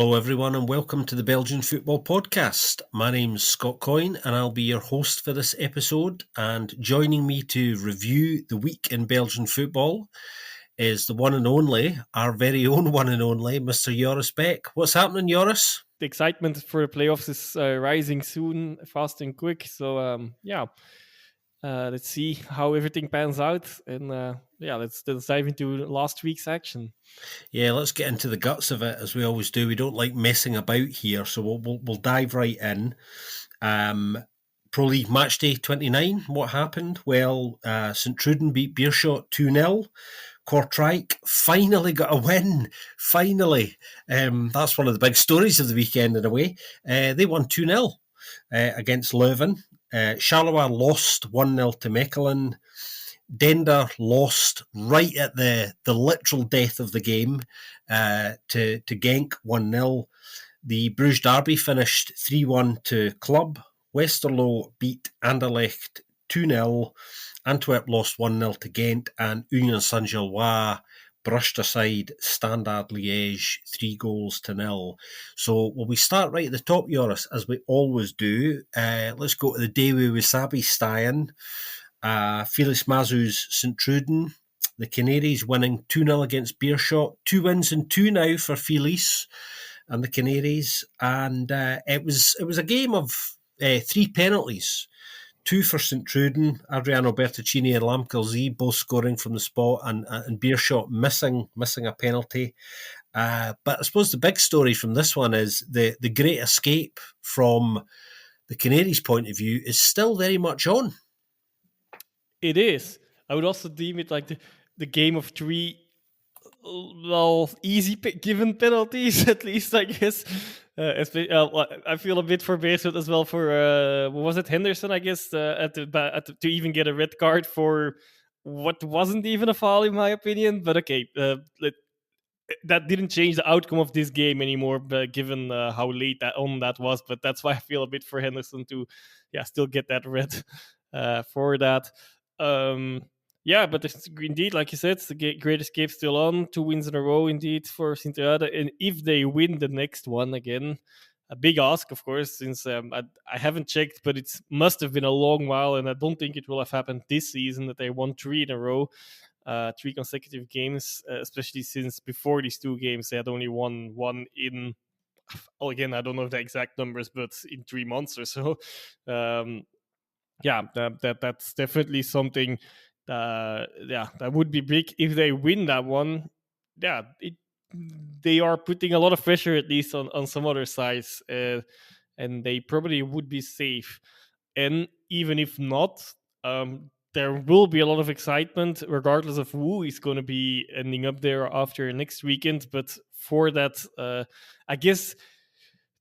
Hello, everyone, and welcome to the Belgian Football Podcast. My name's Scott Coyne, and I'll be your host for this episode. And joining me to review the week in Belgian football is the one and only, our very own one and only, Mr. Joris Beck. What's happening, Joris? The excitement for the playoffs is rising soon, fast and quick. So, let's see how everything pans out. And let's dive into last week's action. Yeah, let's get into the guts of it, as we always do. We don't like messing about here, so we'll dive right in. Pro League Matchday 29, what happened? Well, St. Truden beat Beerschot 2-0. Kortrijk finally got a win. Finally. That's one of the big stories of the weekend in a way. They won 2-0 against Leuven. Charleroi lost 1-0 to Mechelen. Dender lost right at the literal death of the game to Genk 1-0. The Bruges Derby finished 3-1 to Club. Westerlo beat Anderlecht 2-0. Antwerp lost 1-0 to Ghent, and Union Saint-Gilloise brushed aside Standard Liège 3-0. So we start right at the top, Joris, as we always do. Let's go to the day we wasabi Stein. Felix Mazu's St. Truden. The Canaries winning 2-0 against Beerschot. 2 wins and 2 now for Felix and the Canaries. And it was a game of 3 penalties. 2 for St. Truden, Adriano Bertoncini and Lamkelzee both scoring from the spot, and Beerschot missing a penalty. But I suppose the big story from this one is the great escape from the Canaries' point of view is still very much on. It is. I would also deem it like the game of 3 easy given penalties, at least, I guess. I feel a bit for Beerschot as well for what was it, Henderson, I guess, to even get a red card for what wasn't even a foul in my opinion. But okay, that didn't change the outcome of this game anymore, but given how late that was. But that's why I feel a bit for Henderson to still get that red for that. But it's indeed, like you said, it's the great escape still on. 2 wins in a row, indeed, for Sint-Truiden. And if they win the next one again, a big ask, of course, since I haven't checked, but it must have been a long while, and I don't think it will have happened this season that they won 3 in a row, 3 consecutive games, especially since before these 2 games they had only won 1 in, again, I don't know the exact numbers, but in 3 months or so. That's definitely something. That would be big if they win that one. They are putting a lot of pressure, at least on some other sides, and they probably would be safe. And even if not, there will be a lot of excitement, regardless of who is going to be ending up there after next weekend. But for that, I guess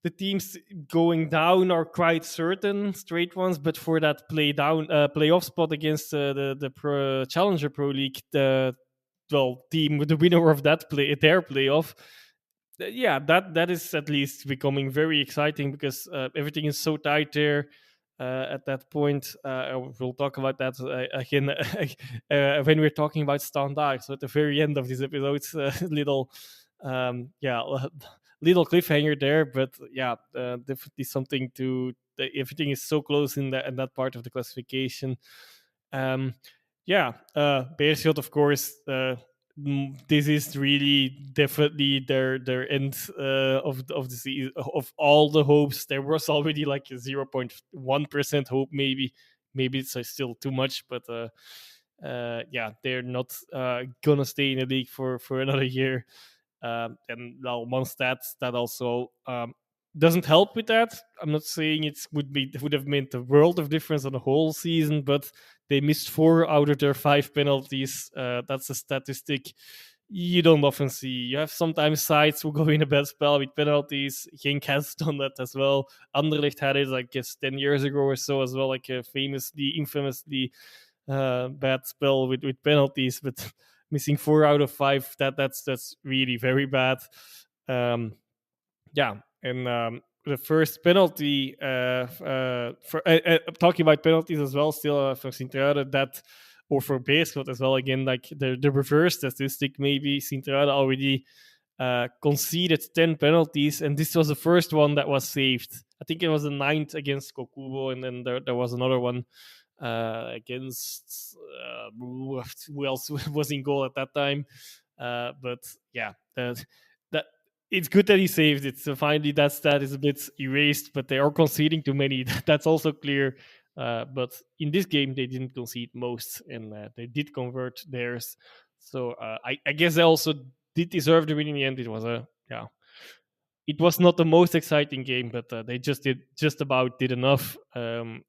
the teams going down are quite certain, straight ones. But for that playoff spot against the Challenger Pro League, team with the winner of that their playoff, that is at least becoming very exciting because everything is so tight there. At that point, we'll talk about that again when we're talking about Standard. So at the very end of this episode, it's a little cliffhanger there, but definitely something to. Everything is so close in that part of the classification. Beerschot, of course. This is really definitely their end of the season. Of all the hopes, there was already like a 0.1% hope. Maybe it's still too much, but they're not gonna stay in the league for another year. And now one stat that also doesn't help with that. I'm not saying it would have meant a world of difference on the whole season, but they missed 4 out of their 5 penalties. That's a statistic you don't often see. You have sometimes sides who go in a bad spell with penalties. Genk has done that as well. Anderlecht had it, I guess, 10 years ago or so as well, like a infamously bad spell with penalties, but missing 4 out of 5, that's really very bad. The first penalty for talking about penalties as well, still for Sint-Truiden, that, or for Beerschot as well, again, like the reverse statistic, maybe Sint-Truiden already conceded 10 penalties, and this was the first one that was saved. I think it was the 9th against Kokubo, and then there was another one against who else was in goal at that time. But yeah, that it's good that he saved it. So finally, that stat is a bit erased, but they are conceding too many. That's also clear. But in this game, they didn't concede most, and they did convert theirs. So I guess they also did deserve the win in the end. It was it was not the most exciting game, but they just about did enough. And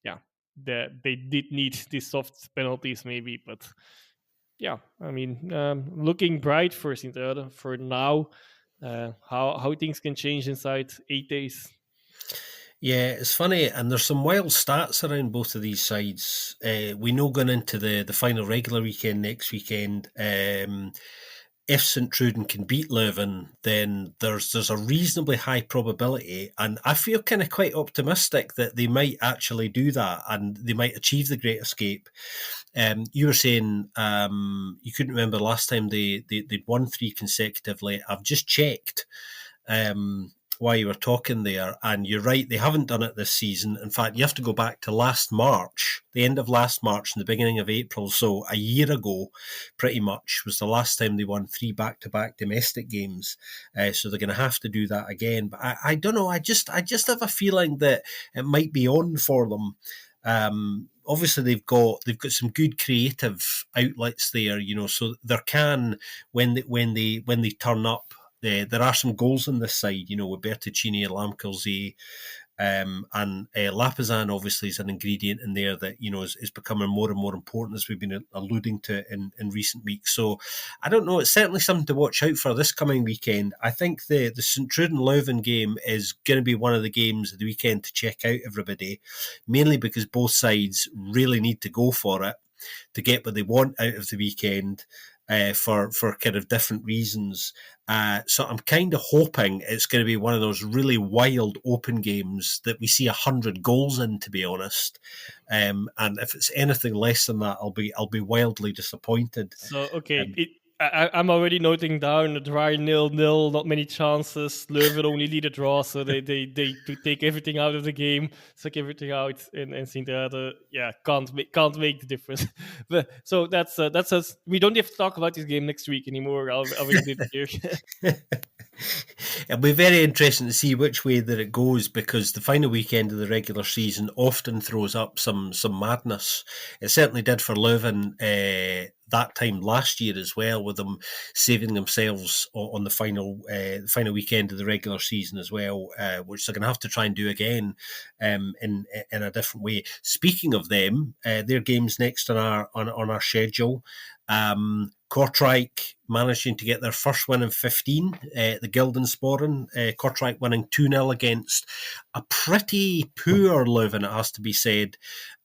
yeah, they did need these soft penalties maybe, but yeah, I mean, looking bright for Sint-Truiden for now. How things can change inside 8 days. Yeah, it's funny, and there's some wild stats around both of these sides. We know going into the final regular weekend next weekend, if St Truden can beat Leuven, then there's a reasonably high probability, and I feel kind of quite optimistic that they might actually do that and they might achieve the Great Escape. You were saying you couldn't remember the last time they'd won 3 consecutively. I've just checked. While you were talking there, and you're right, they haven't done it this season. In fact, you have to go back to last March, the end of last March and the beginning of April, so a year ago pretty much was the last time they won 3 back-to-back domestic games. So they're going to have to do that again, but I don't know, I just have a feeling that it might be on for them. Obviously they've got some good creative outlets there, so there can, when they turn up, there are some goals on this side, with Bertuccini, Lamkelzee, and Lapizan obviously is an ingredient in there that is becoming more and more important, as we've been alluding to in recent weeks. So I don't know, it's certainly something to watch out for this coming weekend. I think the St Truden Leuven game is going to be one of the games of the weekend to check out, everybody, mainly because both sides really need to go for it to get what they want out of the weekend. For kind of different reasons. So I'm kind of hoping it's going to be one of those really wild open games that we see 100 goals in, to be honest. And if it's anything less than that, I'll be wildly disappointed. So okay, I'm already noting down a dry 0-0, not many chances. Leuven only need a draw, so they take everything out of the game, suck everything out, and Sint-Truiden, can't make the difference. But so that's us. We don't have to talk about this game next week anymore. I'll already did here. It'll be very interesting to see which way that it goes, because the final weekend of the regular season often throws up some madness. It certainly did for Leuven that time last year as well, with them saving themselves on the final weekend of the regular season as well, which they're going to have to try and do again in a different way. Speaking of them, their games next on our schedule. Kortrijk managing to get their first win in 15, the Gildensporen. Kortrijk winning 2-0 against a pretty poor Leuven, it has to be said.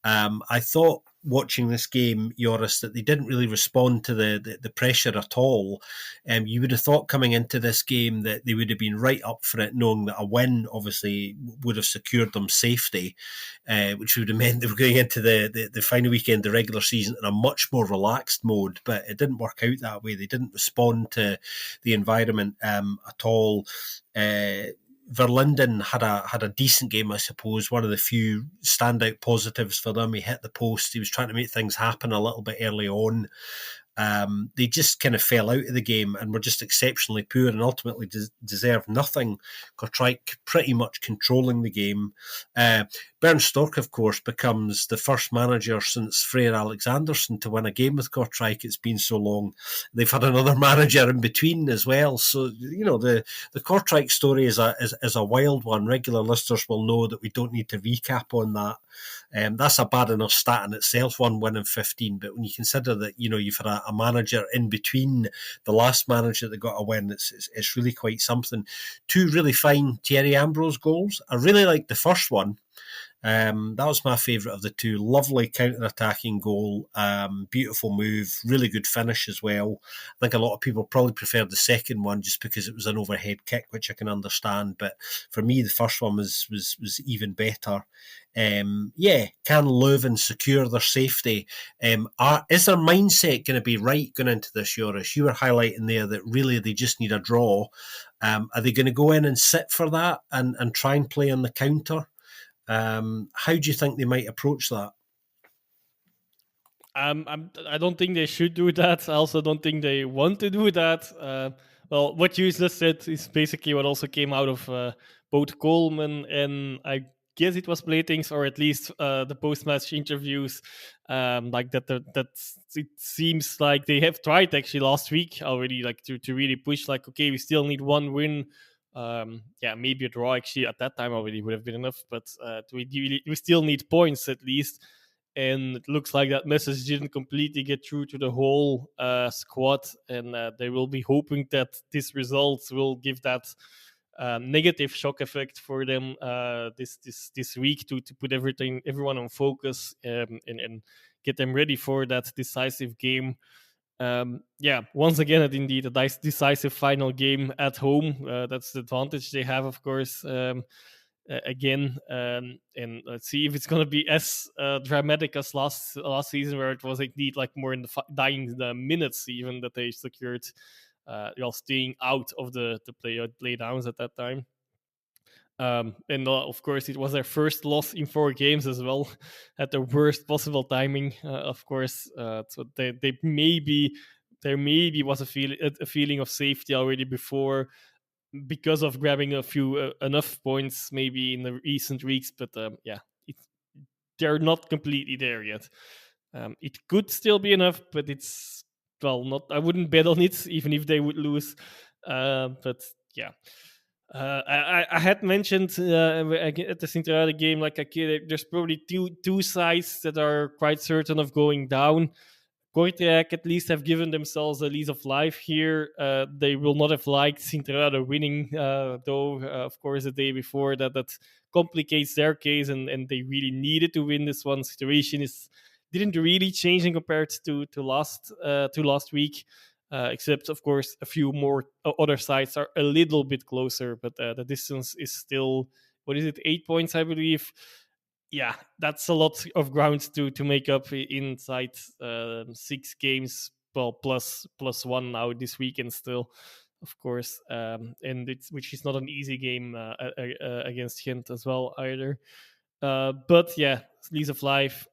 I thought, watching this game, Joris, that they didn't really respond to the pressure at all. You would have thought coming into this game that they would have been right up for it, knowing that a win obviously would have secured them safety, which would have meant they were going into the final weekend of the regular season in a much more relaxed mode, but it didn't work out that way. They didn't respond to the environment at all. Verlinden had a decent game, I suppose. One of the few standout positives for them. He hit the post. He was trying to make things happen a little bit early on. They just kind of fell out of the game and were just exceptionally poor and ultimately deserved nothing. Kortrijk pretty much controlling the game. Bernd Stork, of course, becomes the first manager since Freyr Alexanderson to win a game with Kortrijk. It's been so long. They've had another manager in between as well. So, the Kortrijk story is a wild one. Regular listeners will know that we don't need to recap on that. That's a bad enough stat in itself, 1 win in 15. But when you consider that, you've had a manager in between the last manager that got a win, it's really quite something. 2 really fine Thierry Ambrose goals. I really liked the first one. That was my favourite of the two. Lovely counter-attacking goal, beautiful move, really good finish as well. I think a lot of people probably preferred the second one just because it was an overhead kick, which I can understand. But for me, the first one was even better. Can Leuven secure their safety? Is their mindset going to be right going into this, Joris? You were highlighting there that really they just need a draw. Are they going to go in and sit for that and try and play on the counter? How do you think they might approach that? I don't think they should do that. I also don't think they want to do that. Well, what you just said is basically what also came out of both Coleman and I guess it was Blatings, or at least the post-match interviews. Like that it seems like they have tried actually last week already, like to really push. Like, okay, we still need one win. Maybe a draw actually at that time already would have been enough, but we still need points at least. And it looks like that message didn't completely get through to the whole squad, and they will be hoping that this result will give that negative shock effect for them this week to put everyone on focus, and get them ready for that decisive game. Once again, indeed, a decisive final game at home. That's the advantage they have, of course. Again, and let's see if it's going to be as dramatic as last season, where it was indeed like more in the dying the minutes even that they secured, while staying out of the play downs at that time. And of course, it was their first loss in 4 games as well, at the worst possible timing. Of course, so there maybe was a feeling of safety already before, because of grabbing a few enough points maybe in the recent weeks, but they're not completely there yet. It could still be enough, but it's not. I wouldn't bet on it, even if they would lose. But yeah. I had mentioned at the Sint-Truiden game, like, okay, there's probably two sides that are quite certain of going down. Kortrijk at least have given themselves a lease of life here. They will not have liked Sint-Truiden winning, though, of course, the day before. That complicates their case, and they really needed to win this one. Situation didn't really change in compared to last week. Except, of course, a few more other sides are a little bit closer, but the distance is still, what is it, 8 points, I believe. Yeah, that's a lot of ground to make up inside 6 games. Well, plus one now this weekend still, of course, and which is not an easy game against Gent as well either. But yeah, lease of life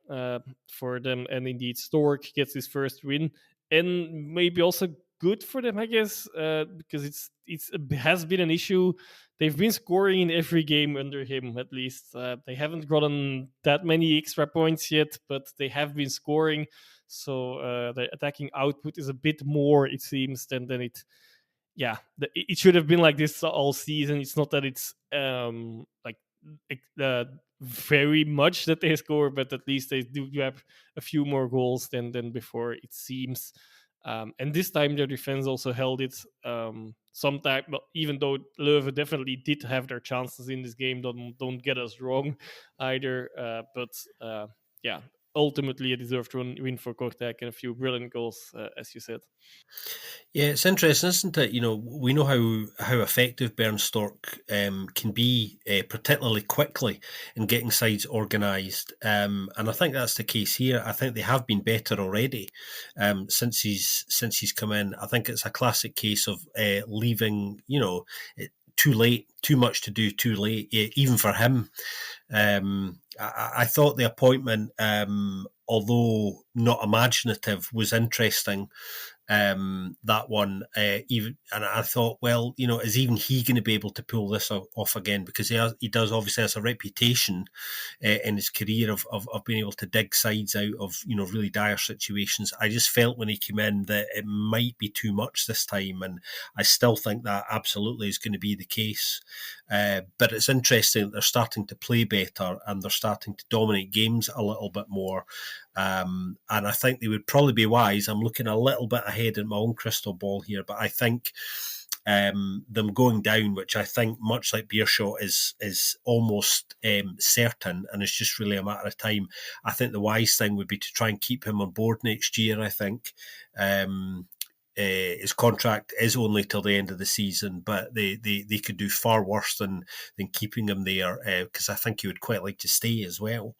for them, and indeed Stork gets his first win, and maybe also good for them, I guess, because it has been an issue. They've been scoring in every game under him, at least. They haven't gotten that many extra points yet, but they have been scoring. So the attacking output is a bit more, it seems, than it. Yeah, it should have been like this all season. It's not that it's like very much that they score, but at least they do have a few more goals than before, it seems. And this time their defense also held it. Sometime, even though Leuven definitely did have their chances in this game, don't get us wrong either. But ultimately a deserved win for Kortrijk, and a few brilliant goals, as you said. Yeah, it's interesting, isn't it? You know, we know how effective Bernstork can be, particularly quickly in getting sides organised, and I think that's the case here. I think they have been better already since he's come in. I think it's a classic case of leaving, too late, too much to do too late, even for him. I thought the appointment, although not imaginative, was interesting. That one, even, and I thought, well, is even he going to be able to pull this off again? Because he does obviously has a reputation in his career of being able to dig sides out of really dire situations. I just felt when he came in that it might be too much this time, and I still think that absolutely is going to be the case. But it's interesting that they're starting to play better, and they're starting to dominate games a little bit more. And I think they would probably be wise. I'm looking a little bit ahead in my own crystal ball here, but I think them going down, which I think, much like Beershot, is almost certain, and it's just really a matter of time. I think the wise thing would be to try and keep him on board next year. I think. His contract is only till the end of the season, but they could do far worse than keeping him there, because I think he would quite like to stay as well.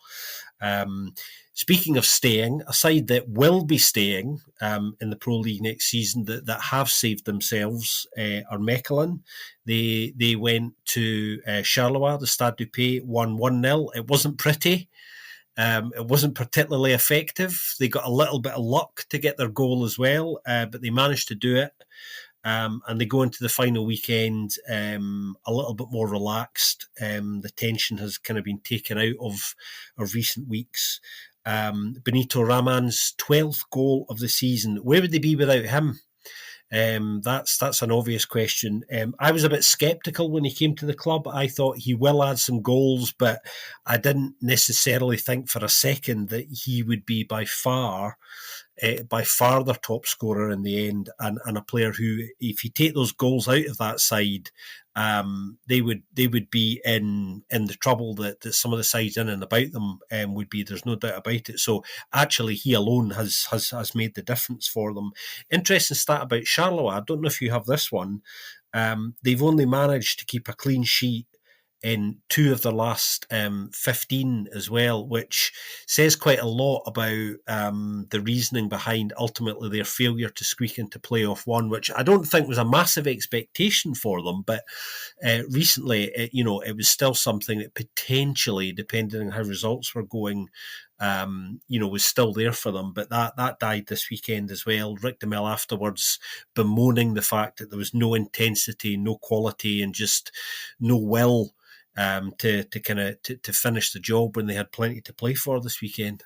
Speaking of staying, a side that will be staying in the Pro League next season that have saved themselves are Mechelen. They went to Charleroi, the Stade du Pays, won 1-0. It wasn't pretty. It wasn't particularly effective. They got a little bit of luck to get their goal as well, but they managed to do it. And they go into the final weekend a little bit more relaxed. The tension has kind of been taken out of recent weeks. Benito Raman's 12th goal of the season. Where would they be without him? That's an obvious question. I was a bit sceptical when he came to the club. I thought he will add some goals, but I didn't necessarily think for a second that he would be by far their top scorer in the end, and a player who, if you take those goals out of that side, they would be in the trouble that some of the sides in and about them would be. There's no doubt about it. So actually, he alone has made the difference for them. Interesting stat about Charleroi. I don't know if you have this one. They've only managed to keep a clean sheet in 2 of the last 15 as well, which says quite a lot about the reasoning behind ultimately their failure to squeak into playoff 1, which I don't think was a massive expectation for them, but recently, it was still something that potentially, depending on how results were going, was still there for them. But that died this weekend as well. Rick DeMille afterwards bemoaning the fact that there was no intensity, no quality, and just no will to finish the job when they had plenty to play for this weekend.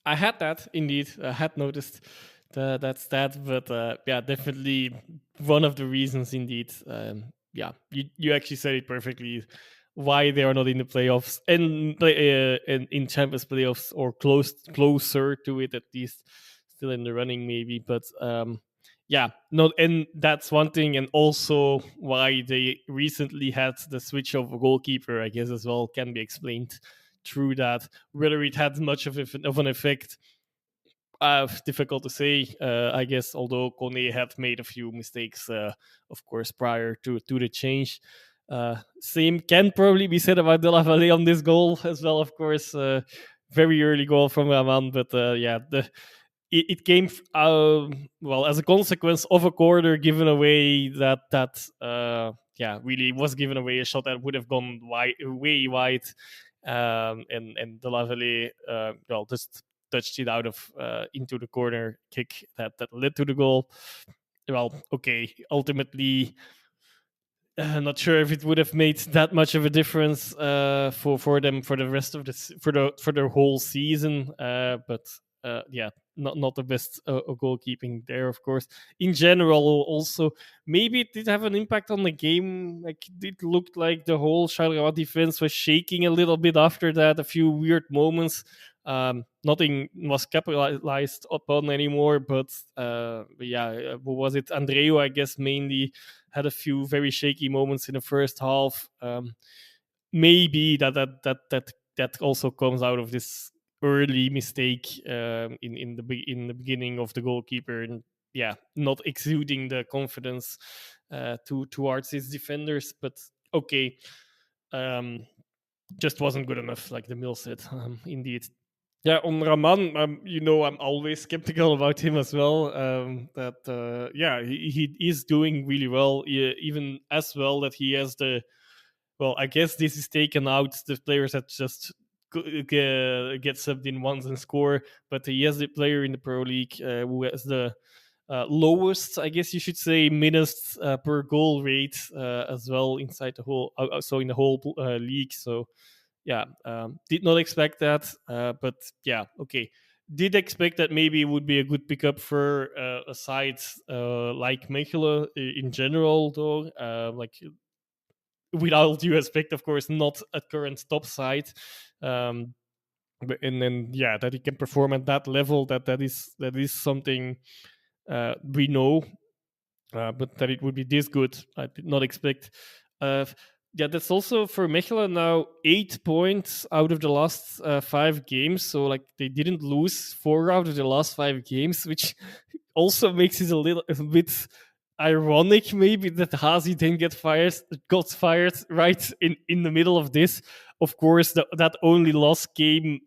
I had that indeed. I had noticed that stat, but definitely one of the reasons indeed. You actually said it perfectly. Why they are not in the playoffs and in Champions playoffs, or closer to it at least, still in the running maybe, but not, and that's one thing, and also why they recently had the switch of a goalkeeper, I guess, as well, can be explained through that. Whether it had much of an effect, difficult to say, I guess, although Kone had made a few mistakes, of course, prior to the change. Same can probably be said about De La Vallée on this goal as well, of course. Very early goal from Raman, but it came as a consequence of a corner given away that really was given away, a shot that would have gone way wide, and De La Vallée just touched it out of into the corner kick that led to the goal. Well, okay, ultimately, not sure if it would have made that much of a difference for them for the rest of for their whole season. But not the best goalkeeping there, of course. In general, also maybe it did have an impact on the game. Like, it looked like the whole Charleroi defense was shaking a little bit after that. A few weird moments. Nothing was capitalized upon anymore, but what was it? Andreu, I guess, mainly had a few very shaky moments in the first half. Maybe that also comes out of this early mistake in the beginning of the goalkeeper, and not exuding the confidence towards his defenders. But okay, just wasn't good enough, like the Mill said. Indeed. Yeah, on Raman, I'm always skeptical about him as well. He is doing really well, even as well that he has the. Well, I guess this is taken out the players that just get subbed in once and score, but he has the player in the Pro League who has the lowest, I guess you should say, minutes per goal rate as well inside the whole, so in the whole league. So. Did not expect that, but okay. Did expect that maybe it would be a good pickup for a side like Mechelen in general, though. With all due respect, of course, not a current top side. And then that he can perform at that level, that is something we know. but that it would be this good, I did not expect. Uh, yeah, that's also for Mechelen now 8 points out of the last 5 games. So like they didn't lose 4 out of the last 5 games, which also makes it a bit ironic, maybe that Hazi then got fired right in the middle of this. Of course, that only lost game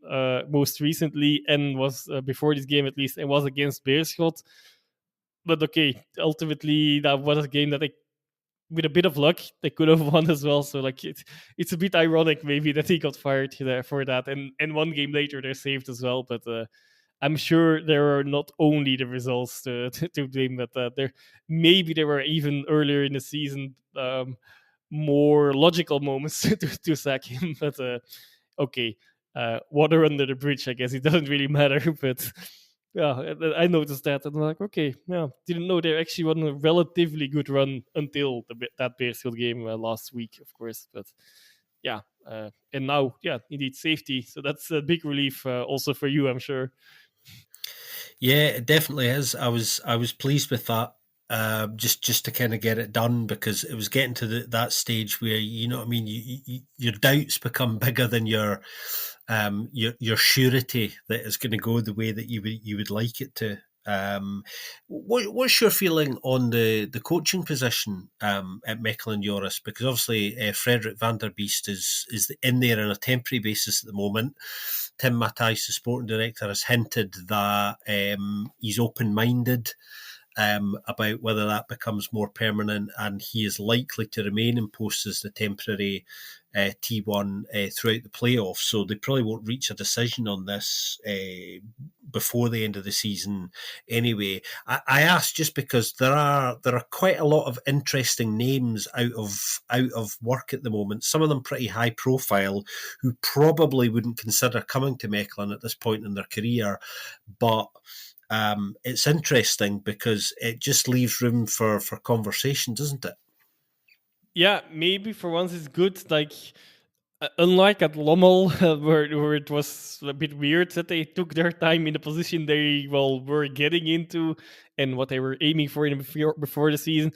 most recently and was before this game at least, and was against Beerschot. But okay, ultimately that was a game that they, with a bit of luck, they could have won as well. So like it's a bit ironic maybe that he got fired there for that, and 1 game later they're saved as well. But I'm sure there are not only the results to blame, but there were even earlier in the season more logical moments to sack him. But okay, water under the bridge. I guess it doesn't really matter. But yeah, I noticed that, and I'm like, okay, yeah, didn't know they actually won a relatively good run until that Bearsfield game last week, of course. But yeah, and now, yeah, indeed safety. So that's a big relief also for you, I'm sure. Yeah, it definitely is. I was pleased with that. Just to kind of get it done, because it was getting to that stage where, you know what I mean, your doubts become bigger than your surety that it's going to go the way that you would like it to. What's your feeling on the coaching position at Mechelen, Joris? Because obviously Frederick van der Beest is in there on a temporary basis at the moment. Tim Matthijs, the sporting director, has hinted that he's open-minded about whether that becomes more permanent, and he is likely to remain in post as the temporary T1 throughout the playoffs. So they probably won't reach a decision on this before the end of the season. Anyway, I asked just because there are quite a lot of interesting names out of work at the moment. Some of them pretty high profile, who probably wouldn't consider coming to Mechelen at this point in their career, but it's interesting because it just leaves room for conversation, doesn't it? Yeah, maybe for once it's good. Like unlike at Lommel, where it was a bit weird that they took their time in the position they were getting into and what they were aiming for before the season.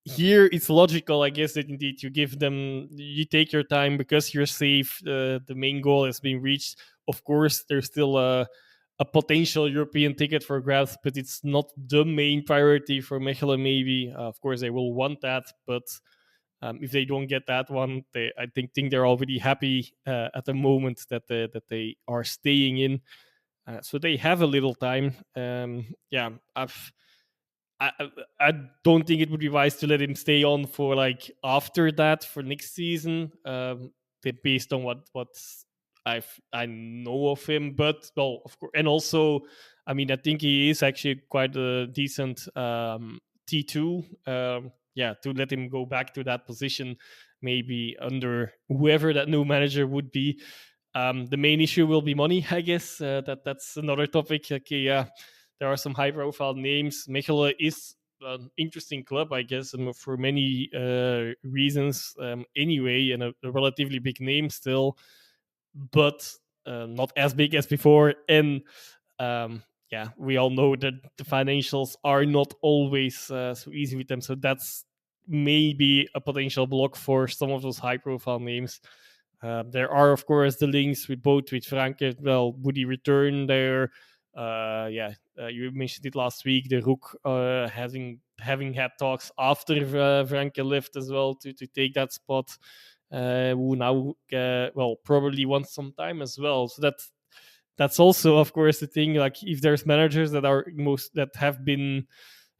Here it's logical, I guess, that indeed you take your time because you're safe. The main goal has been reached. Of course, there's still a potential European ticket for grabs, but it's not the main priority for Mechelen. Maybe, of course, they will want that, but if they don't get that one, I think they're already happy at the moment that they are staying in. So they have a little time. Yeah, I, I I don't think it would be wise to let him stay on for like after that for next season. Based on what I know of him, but well, of course, and also, I mean, I think he is actually quite a decent T2. Yeah, to let him go back to that position, maybe under whoever that new manager would be. The main issue will be money, I guess. That's another topic. Okay, yeah, there are some high-profile names. Mechelen is an interesting club, I guess, and for many reasons. Anyway, and a relatively big name still, but not as big as before. And yeah, we all know that the financials are not always so easy with them. So that's maybe a potential block for some of those high-profile names. There are, of course, the links with Franke. Well, would he return there? Yeah, you mentioned it last week. The Rook having had talks after Franke left as well to take that spot. Who now well probably wants some time as well. So that's also, of course, the thing. Like if there's managers that have been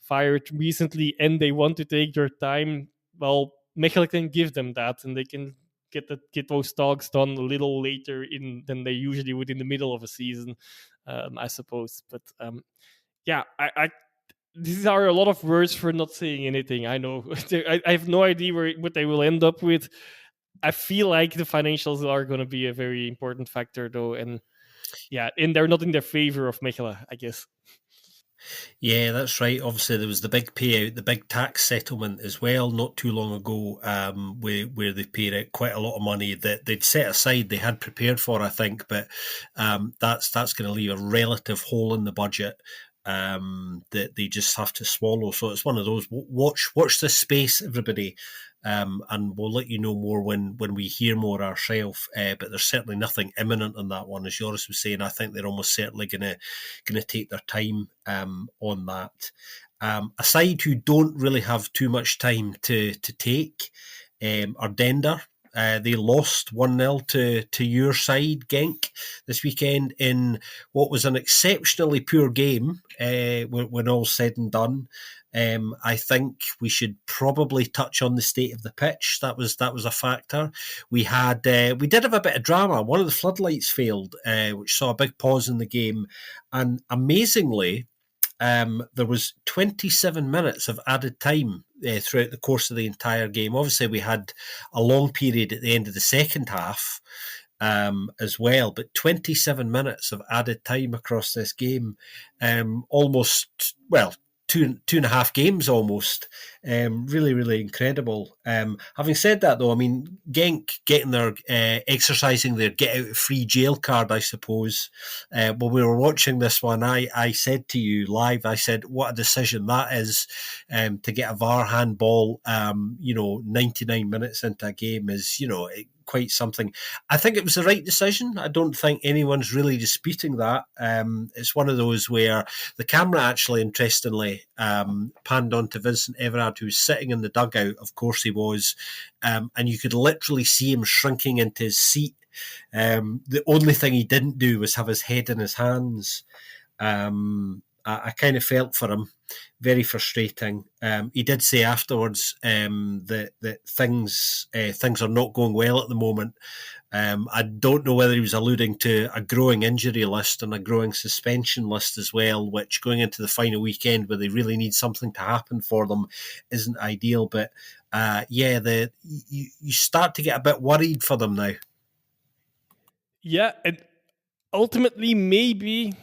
fired recently and they want to take their time, well, Mechelen can give them that, and they can get those talks done a little later in than they usually would in the middle of a season, I suppose. But yeah, I these are a lot of words for not saying anything. I know. I have no idea what they will end up with. I feel like the financials are going to be a very important factor, though, and yeah, and they're not in their favor of Mechelen, I guess. Yeah, that's right. Obviously, there was the big payout, the big tax settlement as well, not too long ago, where they paid out quite a lot of money that they'd set aside, they had prepared for, I think, but that's going to leave a relative hole in the budget. that they just have to swallow. So it's one of those. Watch this space, everybody, and we'll let you know more when we hear more ourselves. But there's certainly nothing imminent on that one, as Joris was saying. I think they're almost certainly gonna take their time on that. A side who don't really have too much time to take are Dender. They lost 1-0 to your side, Genk, this weekend in what was an exceptionally poor game when all's said and done. I think we should probably touch on the state of the pitch. That was a factor. We did have a bit of drama. One of the floodlights failed, which saw a big pause in the game, and amazingly, there was 27 minutes of added time throughout the course of the entire game. Obviously, we had a long period at the end of the second half as well, but 27 minutes of added time across this game, almost, well, two and a half games almost. Really, really incredible. Having said that, though, I mean, Genk getting their exercising their get out of free jail card, I suppose. When we were watching this one, I said to you live, I said, what a decision that is to get a VAR handball. 99 minutes into a game is, quite something. I think it was the right decision. I don't think anyone's really disputing that. It's one of those where the camera actually, interestingly, panned on to Vincent Everard, who was sitting in the dugout. Of course he was. And you could literally see him shrinking into his seat. The only thing he didn't do was have his head in his hands. I kind of felt for him. Very frustrating. He did say afterwards that things are not going well at the moment. I don't know whether he was alluding to a growing injury list and a growing suspension list as well, which going into the final weekend where they really need something to happen for them isn't ideal. But you start to get a bit worried for them now. Yeah, and ultimately, maybe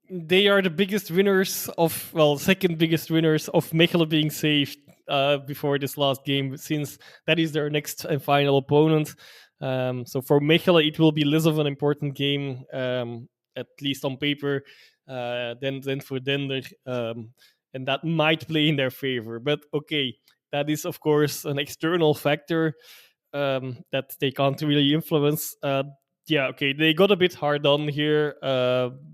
they are the biggest winners of, second biggest winners of Mechelen being saved before this last game, since that is their next and final opponent. So for Mechelen, it will be less of an important game, at least on paper, than for Dender, and that might play in their favor. But okay, that is of course an external factor that they can't really influence. Okay, they got a bit hard on here,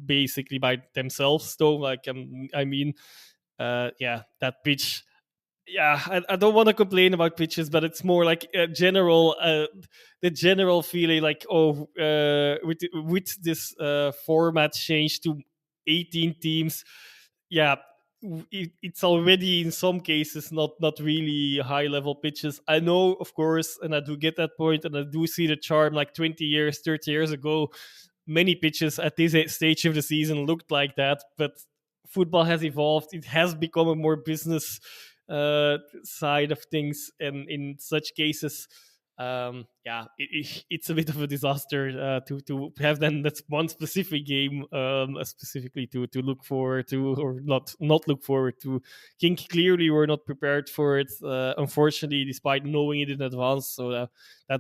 basically by themselves, though. That pitch. Yeah, I don't want to complain about pitches, but it's more like the general feeling, like, with this format change to 18 teams, yeah, it's already in some cases not really high level pitches. I know, of course, and I do get that point, and I do see the charm. Like 20 years, 30 years ago, many pitches at this stage of the season looked like that, but football has evolved. It has become a more business side of things, and in such cases, it's a bit of a disaster to have then that one specific game specifically to look forward to, or not look forward to. King clearly were not prepared for it, unfortunately, despite knowing it in advance. So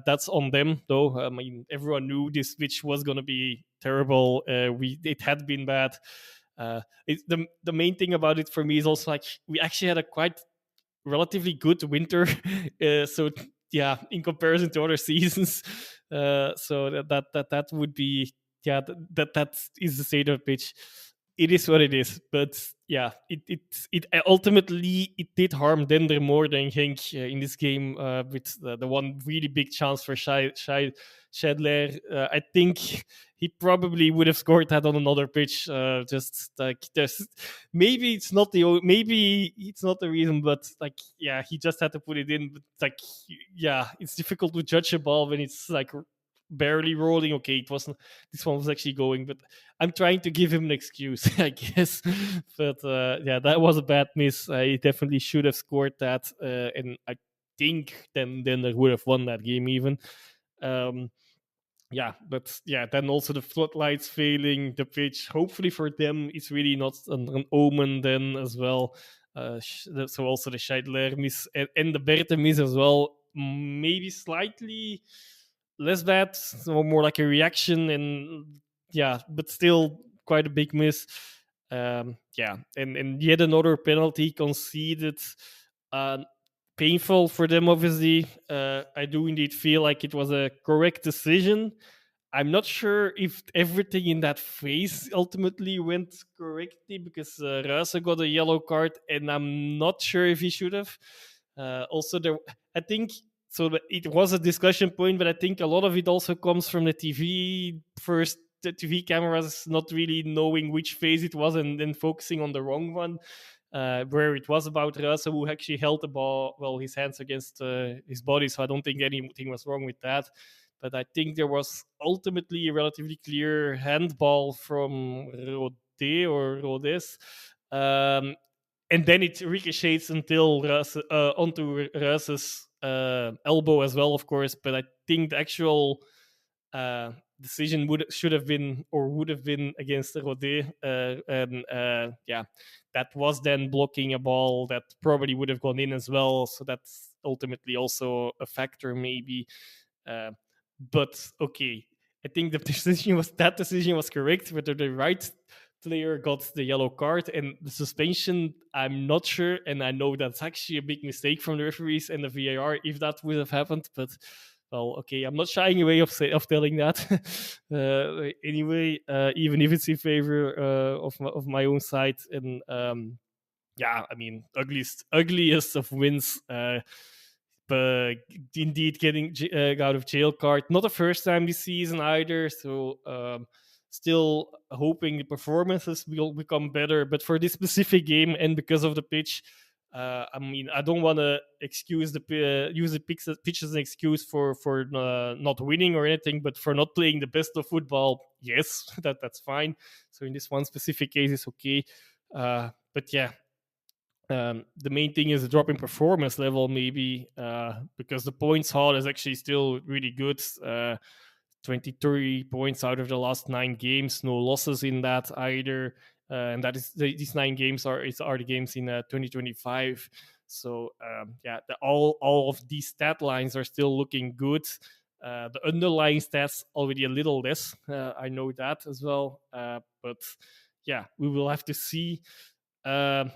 that's on them, though. I mean, everyone knew this pitch was going to be terrible. It had been bad. The main thing about it for me is also, like, we actually had a quite relatively good winter, so yeah, in comparison to other seasons, so that would be, that is the state of pitch. It is what it is, but yeah, it ultimately it did harm Dender more than Genk in this game, with the one really big chance for Schadler. I think he probably would have scored that on another pitch. Just like maybe it's not the reason, but like, yeah, he just had to put it in. But like, yeah, it's difficult to judge a ball when it's like barely rolling. Okay, it wasn't. This one was actually going, but I'm trying to give him an excuse, I guess. But that was a bad miss. I definitely should have scored that, and I think then they would have won that game even. Then also the floodlights failing, the pitch. Hopefully for them, it's really not an omen then as well. So also the Scheidler miss and the Berthe miss as well. Maybe slightly less bad, so more like a reaction, and yeah, but still quite a big miss. And yet another penalty conceded. Uh, Painful for them, obviously. I do indeed feel like it was a correct decision. I'm not sure if everything in that phase ultimately went correctly, because Ruise got a yellow card, and I'm not sure if he should have. Also, I think so. It was a discussion point, but I think a lot of it also comes from the TV first. The TV cameras not really knowing which phase it was, and then focusing on the wrong one, where it was about Ruise, who actually held the ball, well, his hands against his body. So I don't think anything was wrong with that. But I think there was ultimately a relatively clear handball from Rodes. And then it ricochets until onto Ruise's elbow as well, of course. But I think the actual decision should have been against Rode, that was then blocking a ball that probably would have gone in as well. So that's ultimately also a factor, maybe. But okay, I think the decision was correct. Whether the right player got the yellow card and the suspension, I'm not sure, and I know that's actually a big mistake from the referees and the VAR if that would have happened. But well, okay, I'm not shying away of telling that. Anyway, even if it's in favor of my own side, and I mean, ugliest of wins. But indeed, getting out of jail card, not the first time this season either. So still hoping the performances will become better. But for this specific game, and because of the pitch, I mean, I don't want to use the pitch as an excuse for not winning or anything, but for not playing the best of football, yes, that's fine. So in this one specific case, it's okay. But yeah, the main thing is a drop in performance level, maybe, because the points haul is actually still really good. 23 points out of the last 9 games, no losses in that either. And that is these 9 games are the games in 2025. So all of these stat lines are still looking good. The underlying stats already a little less. I know that as well. But yeah, we will have to see. And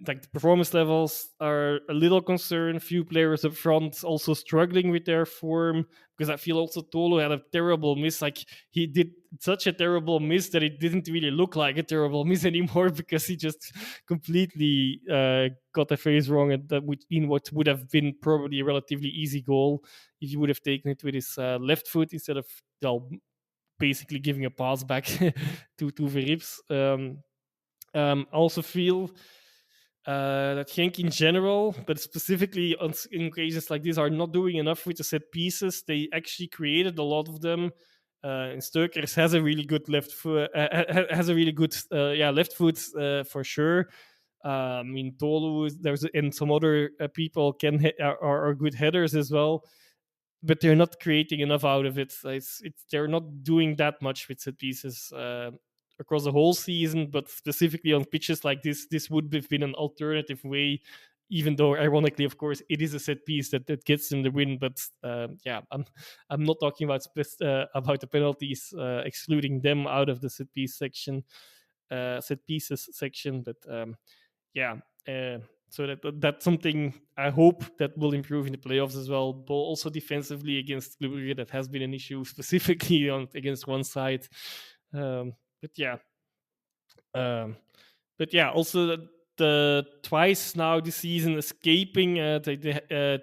like the performance levels are a little concerned. Few players up front also struggling with their form, because I feel also Tolo had a terrible miss. Like, he did such a terrible miss that it didn't really look like a terrible miss anymore, because he just completely got the phase wrong, and that in what would have been probably a relatively easy goal if he would have taken it with his left foot instead of basically giving a pass back to Verrips. I also feel that Genk in general, but specifically in cases like this, are not doing enough with the set pieces. They actually created a lot of them. And Sturkers has a really good left foot. Left foot for sure. I mean, Tolu, and some other people are good headers as well, but they're not creating enough out of it. They're not doing that much with set pieces across the whole season, but specifically on pitches like this would have been an alternative way, even though ironically, of course, it is a set piece that gets them the win. But I'm not talking about the penalties, excluding them out of the set pieces section. But so that's something I hope that will improve in the playoffs as well. But also defensively against Club Brugge, that has been an issue, specifically against one side. Also the twice now this season escaping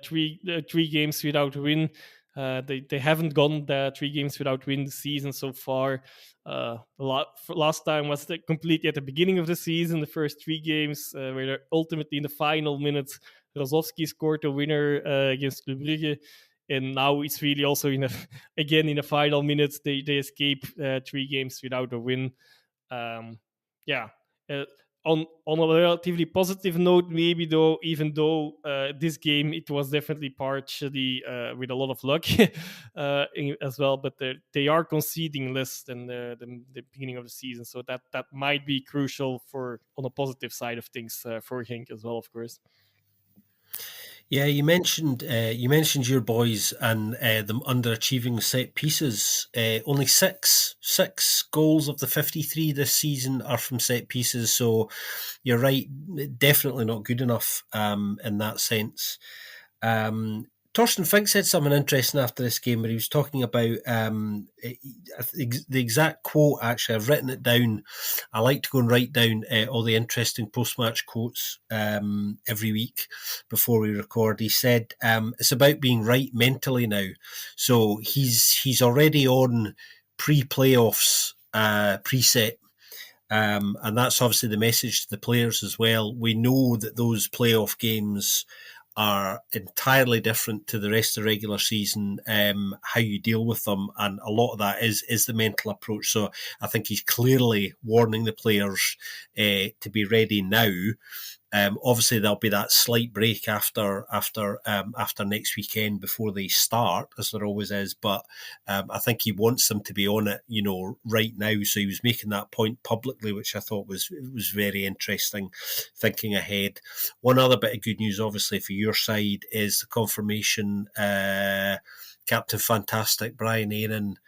three games without a win. They haven't gone the 3 games without win this season so far. Last time was completely at the beginning of the season, the first 3 games, where ultimately in the final minutes Rozovsky scored a winner against Club Brugge. And now it's really also again in the final minutes they escape 3 games without a win. On a relatively positive note, maybe though, even though this game it was definitely partially with a lot of luck as well, but they are conceding less than the beginning of the season, so that might be crucial on a positive side of things for Genk as well, of course. Yeah, you mentioned your boys and them underachieving set pieces. Only six goals of the 53 this season are from set pieces. So you're right, definitely not good enough in that sense. Torsten Fink said something interesting after this game where he was talking about the exact quote. Actually, I've written it down. I like to go and write down all the interesting post-match quotes every week before we record. He said it's about being right mentally now. So he's already on pre-playoffs preset. And that's obviously the message to the players as well. We know that those playoff games are entirely different to the rest of the regular season, how you deal with them, and a lot of that is the mental approach. So I think he's clearly warning the players to be ready now. Obviously, there'll be that slight break after next weekend before they start, as there always is. But I think he wants them to be on it, right now. So he was making that point publicly, which I thought was very interesting. Thinking ahead, one other bit of good news, obviously for your side, is the confirmation. Captain Fantastic Brian Aaron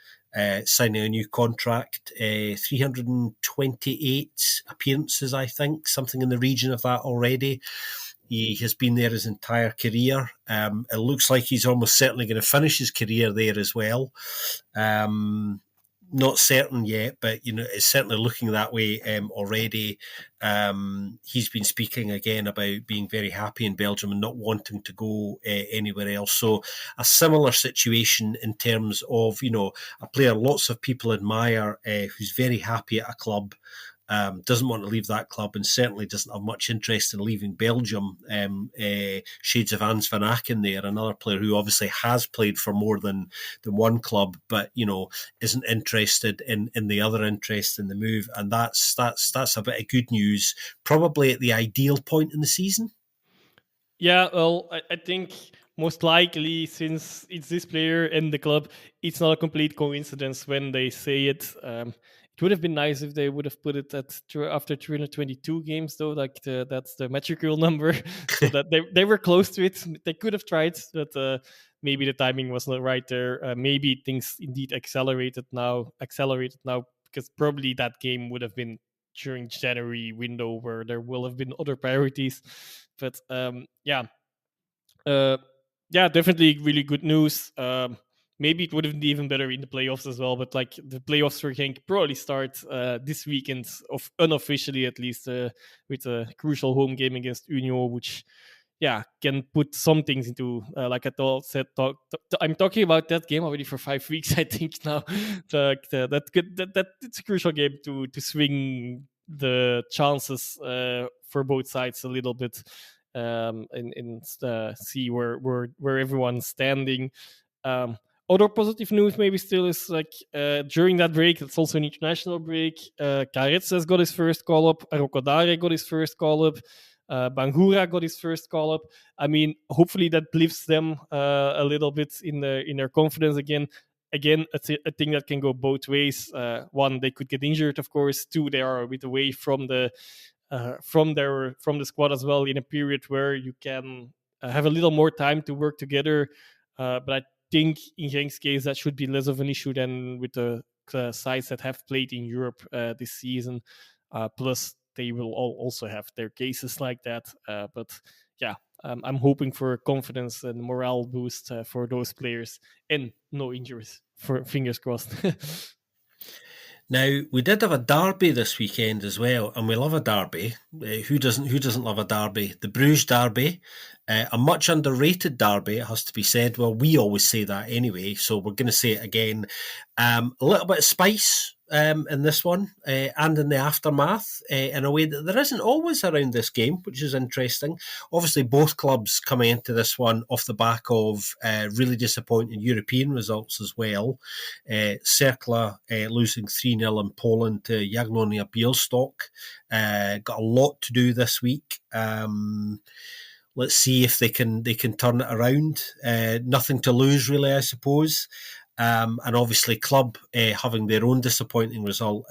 signing a new contract, 328 appearances, I think, something in the region of that already. He has been there his entire career. It looks like he's almost certainly going to finish his career there as well. Not certain yet, but it's certainly looking that way already. He's been speaking again about being very happy in Belgium and not wanting to go anywhere else. So a similar situation in terms of a player lots of people admire, who's very happy at a club. Doesn't want to leave that club and certainly doesn't have much interest in leaving Belgium. Shades of Hans van Aken there, another player who obviously has played for more than one club, but isn't interested in the other interest in the move, and that's a bit of good news. Probably at the ideal point in the season. Yeah, well, I think most likely, since it's this player and the club, it's not a complete coincidence when they say it. It would have been nice if they would have put it after 322 games, though. Like that's the metrical number, so that they were close to it. They could have tried, but maybe the timing was not right there. Maybe things indeed accelerated now, because probably that game would have been during January window where there will have been other priorities. But uh, yeah, definitely really good news. Maybe it would have been even better in the playoffs as well. But like the playoffs for Genk probably start this weekend, unofficially at least, with a crucial home game against Union, which can put some things into like I I'm talking about that game already for 5 weeks. I think now that it's a crucial game to swing the chances for both sides a little bit, and see where everyone's standing. Other positive news maybe still is like during that break, it's also an international break. Karetz has got his first call up. Rokodare got his first call up. Bangura got his first call up. I mean, hopefully that lifts them a little bit in their confidence again. Again, a thing that can go both ways. One, they could get injured, of course. Two, they are a bit away from the squad as well in a period where you can have a little more time to work together. But I think in Genk's case that should be less of an issue than with the sides that have played in Europe this season. Plus, they will also have their cases like that. But yeah, I'm hoping for confidence and morale boost for those players and no injuries. For fingers crossed. Now, we did have a derby this weekend as well, and we love a derby. Who doesn't love a derby? The Bruges derby, a much underrated derby, it has to be said. Well, we always say that anyway, so we're going to say it again. A little bit of spice in this one, and in the aftermath, in a way that there isn't always around this game, which is interesting. Obviously, both clubs coming into this one off the back of really disappointing European results as well. Cercle losing 3-0 in Poland to Jagiellonia Białystok. Got a lot to do this week. Let's see if they can turn it around. Nothing to lose, really, I suppose. And obviously, Club having their own disappointing result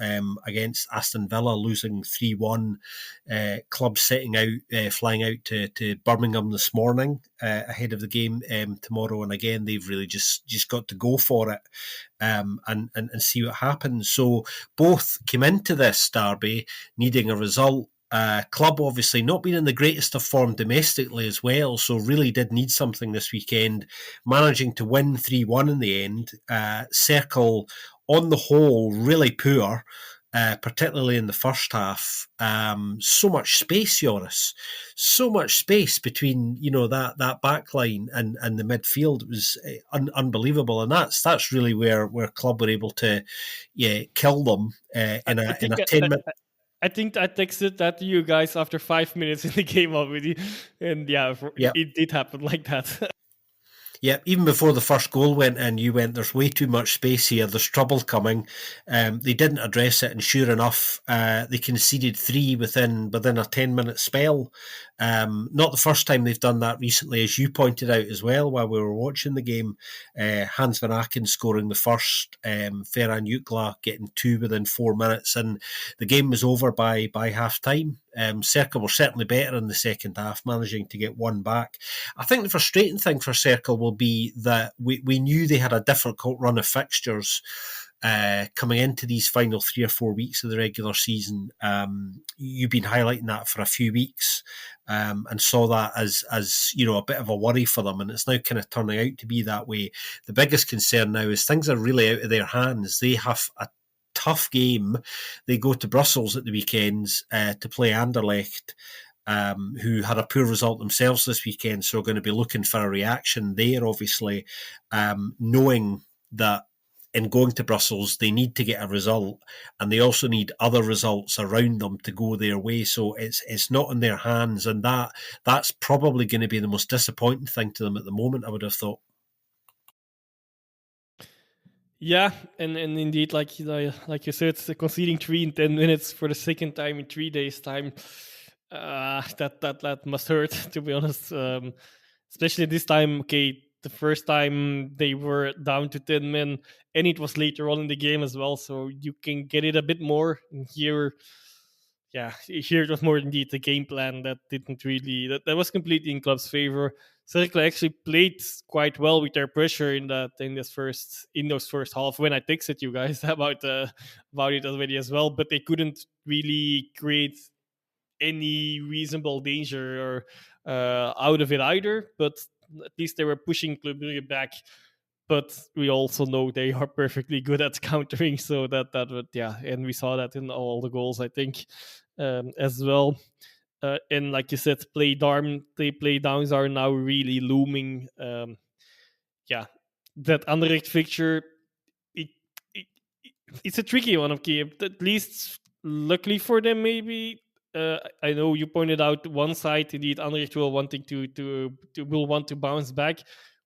against Aston Villa, losing 3-1. Club setting out, flying out to Birmingham this morning ahead of the game tomorrow. And again, they've really just got to go for it and see what happens. So both came into this derby needing a result. Club obviously not being in the greatest of form domestically as well, so really did need something this weekend, managing to win 3-1 in the end. Circle, on the whole, really poor, particularly in the first half. So much space, Joris. So much space between that back line and the midfield. It was unbelievable, and that's really where Club were able to kill them in I a think 10-minute. I think I texted that to you guys after 5 minutes in the game already, and yeah, Yeah. it did happen like that. Yeah, even before the first goal went in, you went, there's way too much space here. There's trouble coming. They didn't address it, and sure enough, they conceded 3 within a 10-minute spell. Not the first time they've done that recently, as you pointed out as well while we were watching the game. Hans van Aken scoring the first, Ferran Jutgla getting 2 within 4 minutes, and the game was over by half time. Circle were certainly better in the second half, managing to get 1 back. I think the frustrating thing for Circle will be that we knew they had a difficult run of fixtures coming into these final 3 or 4 weeks of the regular season. You've been highlighting that for a few weeks and saw that as a bit of a worry for them, and it's now kind of turning out to be that way. The biggest concern now is things are really out of their hands. They have a tough game. They go to Brussels at the weekends to play Anderlecht, who had a poor result themselves this weekend, so are going to be looking for a reaction there, obviously, knowing that in going to Brussels, they need to get a result, and they also need other results around them to go their way. So it's not in their hands, and that's probably going to be the most disappointing thing to them at the moment, I would have thought. Yeah, and indeed, like you said, conceding 3 in 10 minutes for the second time in 3 days' time, that must hurt, to be honest. Especially this time. Okay, the first time they were down to 10 men, and it was later on in the game as well, so you can get it a bit more. And here, yeah, here it was more indeed the game plan that didn't really that was completely in Club's favor. Cercle actually played quite well with their pressure in those first half. When I texted you guys about it already as well, but they couldn't really create any reasonable danger or out of it either. But at least they were pushing Club Brugge back. But we also know they are perfectly good at countering, so that would, yeah, and we saw that in all the goals, I think, as well. And like you said, play downs are now really looming. Yeah, that Anderlecht fixture, it, it, it's a tricky one. Okay, at least luckily for them, maybe. I know you pointed out one side, indeed, Anderlecht will will want to bounce back.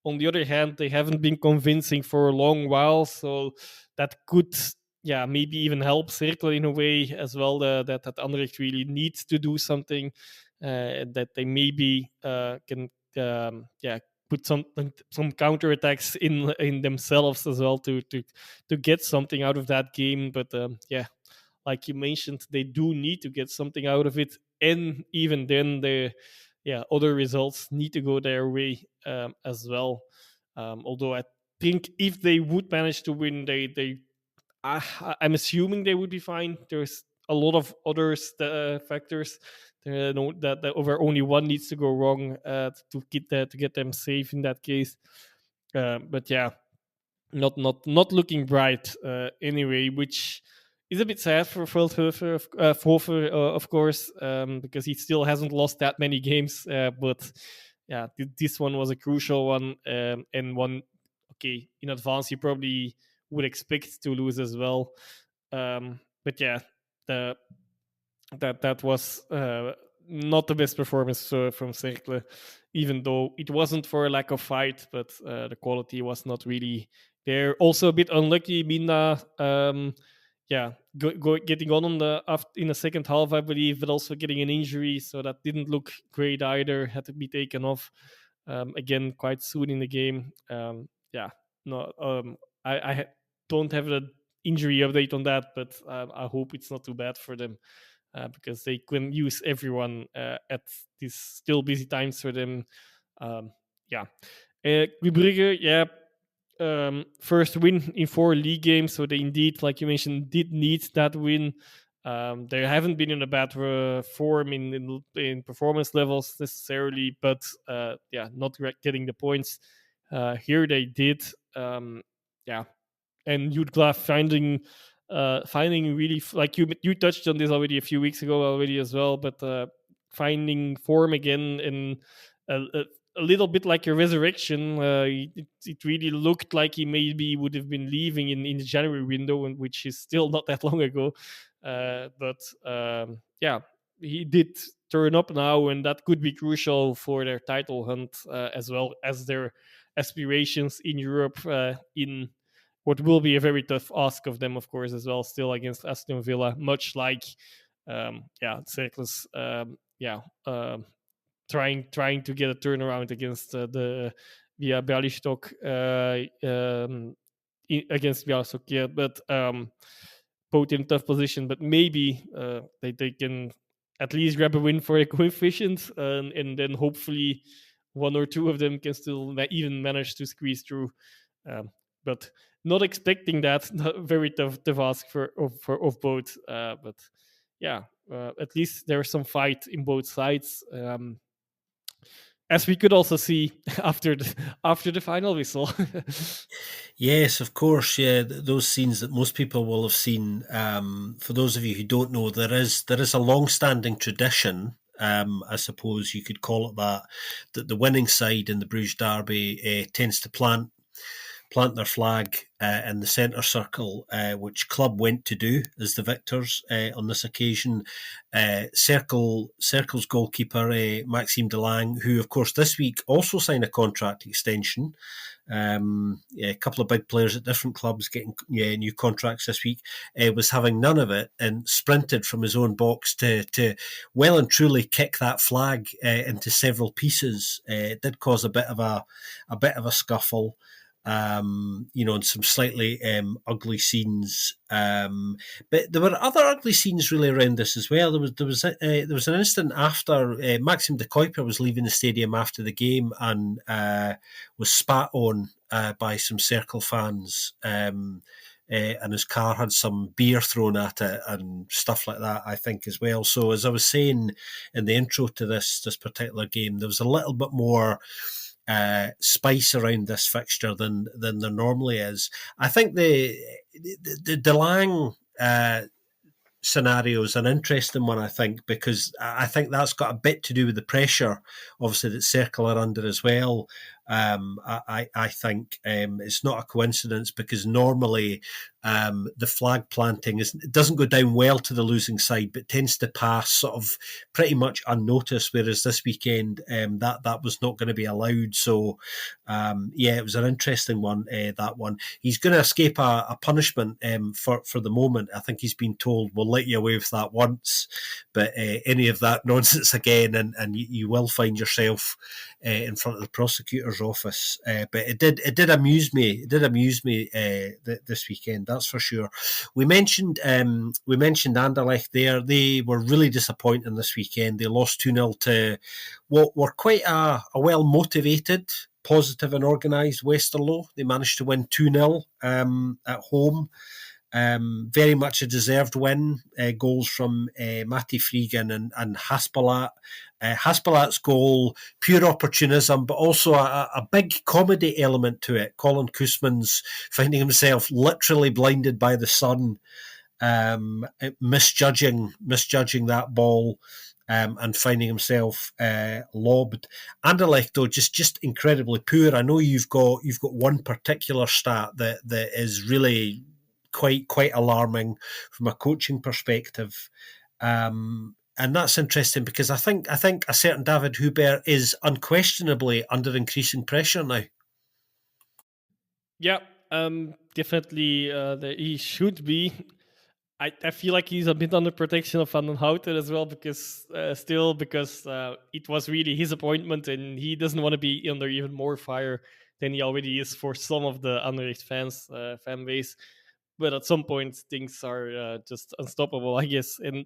On the other hand, they haven't been convincing for a long while, so that could, yeah, maybe even help Circle in a way as well. That Anderlecht really needs to do something, that they maybe can, yeah, put some counterattacks in themselves as well to get something out of that game. But yeah, like you mentioned, they do need to get something out of it, and even then, the other results need to go their way as well. Although I think if they would manage to win, I'm assuming they would be fine. There's a lot of other factors that over only one needs to go wrong to get them safe in that case. But yeah, not looking bright anyway, which is a bit sad for Fofer, of course, because he still hasn't lost that many games. But yeah, this one was a crucial one, and one. Okay, in advance, you probably would expect to lose as well. But yeah, the that was not the best performance from Cercle, even though it wasn't for a lack of fight, but the quality was not really there. Also a bit unlucky, Minna. Yeah, getting on in the second half, I believe, but also getting an injury, so that didn't look great either. Had to be taken off again quite soon in the game. Yeah, no. I don't have an injury update on that, but I hope it's not too bad for them, because they can use everyone at these still busy times for them. Yeah. Club Brugge, yeah, first win in 4 league games, so they indeed, like you mentioned, did need that win. They haven't been in a bad form in performance levels necessarily, but yeah, not getting the points. Here they did. Yeah, and Jutgla finding really, like you touched on this already a few weeks ago already as well, but finding form again in a little bit like a resurrection. It really looked like he maybe would have been leaving in the January window, which is still not that long ago. But yeah, he did turn up now, and that could be crucial for their title hunt, as well as their aspirations in Europe, in what will be a very tough ask of them, of course, as well, still against Aston Villa, much like yeah, Cercles, yeah, trying to get a turnaround against the via Bialystok, against Bialystok, yeah, but both in a tough position, but maybe they can at least grab a win for a coefficient, and then hopefully one or two of them can still even manage to squeeze through. But not expecting that. Very tough ask of both. But yeah, at least there's some fight in both sides. As we could also see after the final whistle. Yes, of course. Yeah, those scenes that most people will have seen. For those of you who don't know, there is a long-standing tradition. I suppose you could call it that the winning side in the Bruges derby tends to plant their flag in the centre circle, which Club went to do as the victors on this occasion. Circle's goalkeeper, Maxime Delang, who, of course, this week also signed a contract extension. Yeah, a couple of big players at different clubs getting new contracts this week, was having none of it and sprinted from his own box to well and truly kick that flag into several pieces. It did cause a bit of a scuffle. And some slightly ugly scenes. But there were other ugly scenes really around this as well. There was an incident after Maxime de Kuiper was leaving the stadium after the game and was spat on by some Circle fans. And his car had some beer thrown at it and stuff like that, I think, as well. So as I was saying in the intro to this particular game, there was a little bit more spice around this fixture than there normally is. I think the Delang scenario is an interesting one, I think, because I think that's got a bit to do with the pressure, obviously, that Circle are under as well. I think it's not a coincidence because normally the flag planting doesn't go down well to the losing side, but tends to pass sort of pretty much unnoticed. Whereas this weekend, that was not going to be allowed. So, yeah, it was an interesting one. That one, he's going to escape a punishment for the moment. I think he's been told we'll let you away with that once, but any of that nonsense again, and you will find yourself in front of the prosecutor's office. But it did amuse me. It did amuse me this weekend. That's for sure. We mentioned Anderlecht there. They were really disappointing this weekend. They lost 2-0 to what were quite a well motivated, positive and organised Westerlo. They managed to win 2-0 at home. Very much a deserved win. Goals from Matti Frigen and Haspelat. Haspelat's goal, pure opportunism, but also a big comedy element to it. Colin Koosman's finding himself literally blinded by the sun, misjudging that ball. And finding himself lobbed. Anderlecht, though, just incredibly poor. I know you've got one particular stat that is really quite alarming from a coaching perspective. And that's interesting because I think a certain David Hubert is unquestionably under increasing pressure now. Yeah, definitely he should be. I feel like he's a bit under protection of Van den Houten as well because it was really his appointment and he doesn't want to be under even more fire than he already is for some of the Anderlecht fans, fan base. But at some point, things are just unstoppable, I guess. And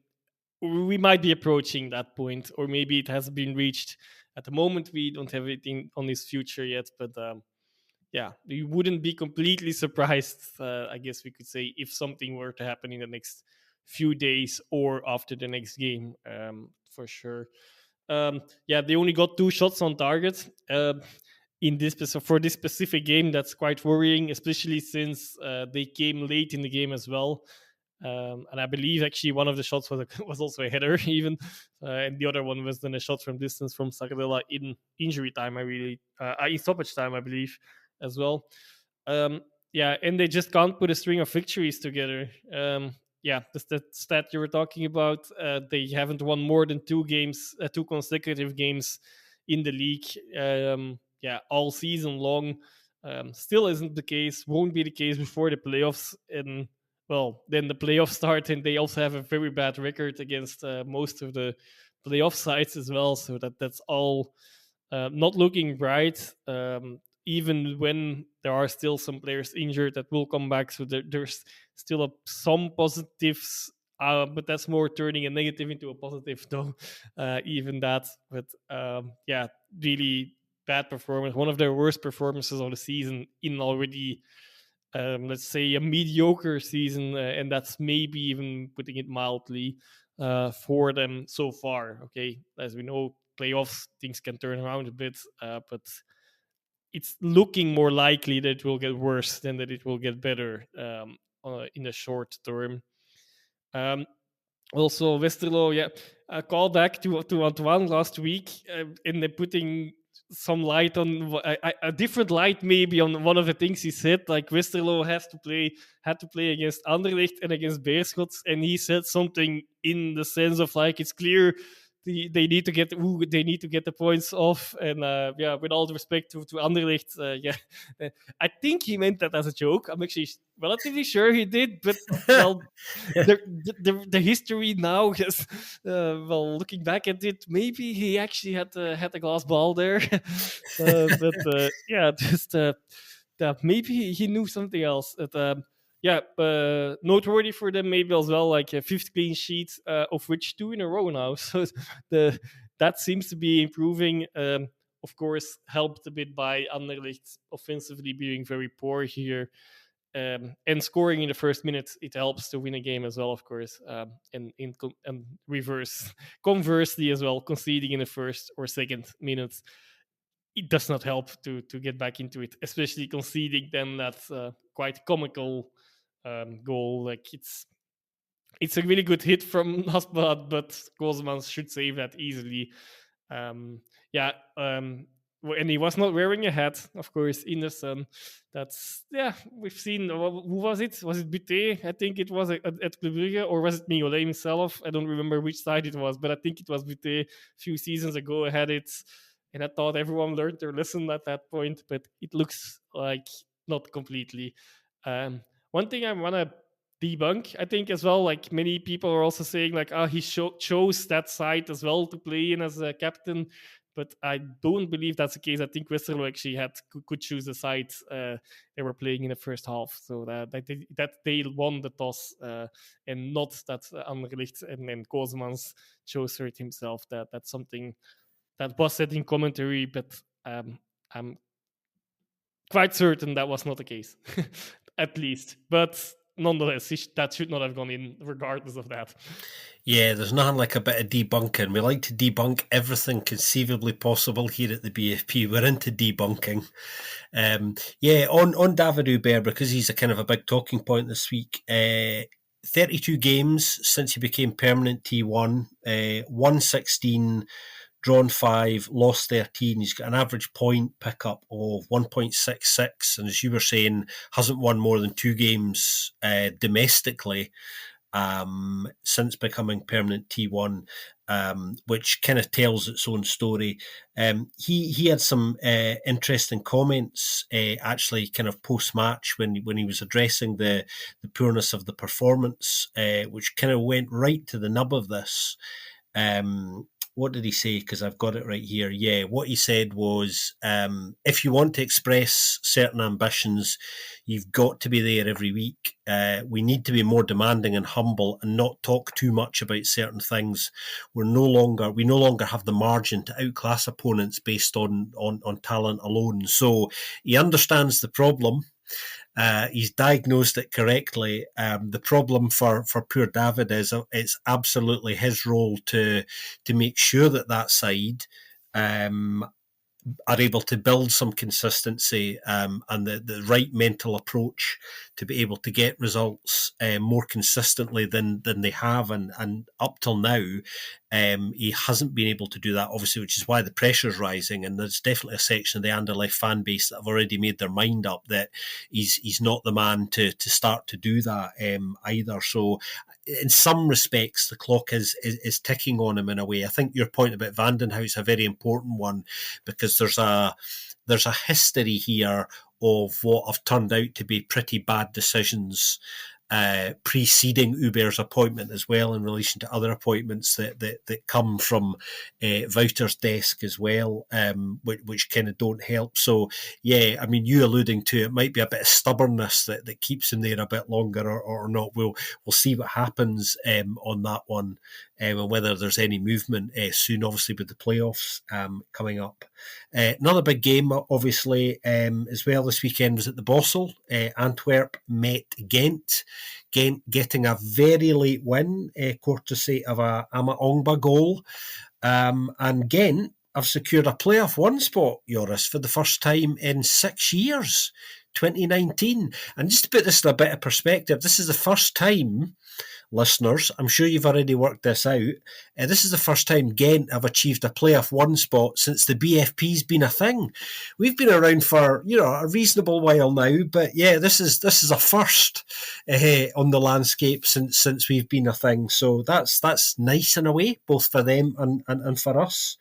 we might be approaching that point, or maybe it has been reached. At the moment, we don't have anything on his future yet, but yeah, you wouldn't be completely surprised, I guess we could say, if something were to happen in the next few days or after the next game, for sure. Yeah, they only got 2 shots on target. In this for this specific game, that's quite worrying, especially since they came late in the game as well. And I believe actually one of the shots was also a header, even, and the other one was then a shot from distance from Sagardella in injury time. In stoppage time, I believe, as well. Yeah, and they just can't put a string of victories together. Yeah, the stat you were talking about, they haven't won more than 2 games, 2 consecutive games in the league. Yeah, all season long. Still isn't the case. Won't be the case before the playoffs. And well, then the playoffs start, and they also have a very bad record against most of the playoff sides as well. So that's all not looking bright. Even when there are still some players injured that will come back, so there's still some positives, but that's more turning a negative into a positive, though. Even that, but yeah, really bad performance. One of their worst performances of the season in already, let's say, a mediocre season, and that's maybe even putting it mildly for them so far. Okay, as we know, playoffs things can turn around a bit, but it's looking more likely that it will get worse than that it will get better in the short term. Um, Also, Westerlo, yeah, a call back to Antoine last week, and they're putting some light on a different light maybe on one of the things he said. Like Westerlo had to play against Anderlecht and against Beerschot, and he said something in the sense of like it's clear they need to get the points off. And yeah, with all the respect to Anderlecht, yeah, I think he meant that as a joke. I'm actually relatively sure he did, but well, the history now is well, looking back at it, maybe he actually had a glass ball there. But yeah, just maybe he knew something else. Yeah, noteworthy for them maybe as well, like a 5th clean sheet, of which 2 in a row now. So the that seems to be improving. Of course, helped a bit by Anderlecht offensively being very poor here. And scoring in the first minute, it helps to win a game as well, of course. And conversely as well, conceding in the first or second minutes, it does not help to get back into it, especially conceding then that quite comical goal. Like it's a really good hit from Nasbad, but Kozmans should save that easily. Um, yeah, and he was not wearing a hat, of course, in the sun. That's, yeah, we've seen. Who was it? Was it Buté? I think it was at Club Brugge, or was it Mignolet himself? I don't remember which side it was, but I think it was Buté a few seasons ago. I had it, and I thought everyone learned their lesson at that point, but it looks like not completely. One thing I want to debunk, I think, as well, like many people are also saying like, he chose that side as well to play in as a captain, but I don't believe that's the case. I think Westerlo actually could choose the side they were playing in the first half, so that they won the toss, and not that Anderlecht and then Kozmans chose it himself. That's something that was said in commentary, but I'm quite certain that was not the case, at least. But nonetheless, that should not have gone in, regardless of that. Yeah, there's nothing like a bit of debunking. We like to debunk everything conceivably possible here at the BFP. We're into debunking. Yeah, on David Hubert, because he's a kind of a big talking point this week. 32 games since he became permanent T1, won 16, drawn 5, lost 13. He's got an average point pickup of 1.66, and as you were saying, hasn't won more than 2 games domestically since becoming permanent T1, which kind of tells its own story. He had some interesting comments, actually, kind of post match when he was addressing the poorness of the performance, which kind of went right to the nub of this. what did he say? Because I've got it right here. Yeah, what he said was, if you want to express certain ambitions, you've got to be there every week. We need to be more demanding and humble, and not talk too much about certain things. We no longer have the margin to outclass opponents based on talent alone. So he understands the problem. He's diagnosed it correctly. The problem for poor David is it's absolutely his role to make sure that side um, are able to build some consistency and the right mental approach to be able to get results more consistently than they have, and up till now he hasn't been able to do that, obviously, which is why the pressure's rising. And there's definitely a section of the Anderlecht fan base that have already made their mind up that he's not the man to start to do that either. So in some respects, the clock is ticking on him in a way. I think your point about Vandenhout is a very important one, because there's a history here of what have turned out to be pretty bad decisions preceding Hubert's appointment as well, in relation to other appointments that come from Wouter's desk as well, which kind of don't help. So, yeah, I mean, you alluding to it might be a bit of stubbornness that keeps him there a bit longer, or not. We'll see what happens on that one, and whether there's any movement soon, obviously, with the playoffs coming up. Another big game, obviously, as well this weekend was at the Bossel. Antwerp met Ghent. Ghent getting a very late win, courtesy of a Ama Ongba goal. And Ghent have secured a playoff one spot, Joris, for the first time in 6 years, 2019. And just to put this in a bit of perspective, this is the first time, listeners, I'm sure you've already worked this out, this is the first time Ghent have achieved a playoff one spot since the BFP's been a thing. We've been around for a reasonable while now, but yeah, this is a first on the landscape since we've been a thing. So that's nice in a way, both for them and for us.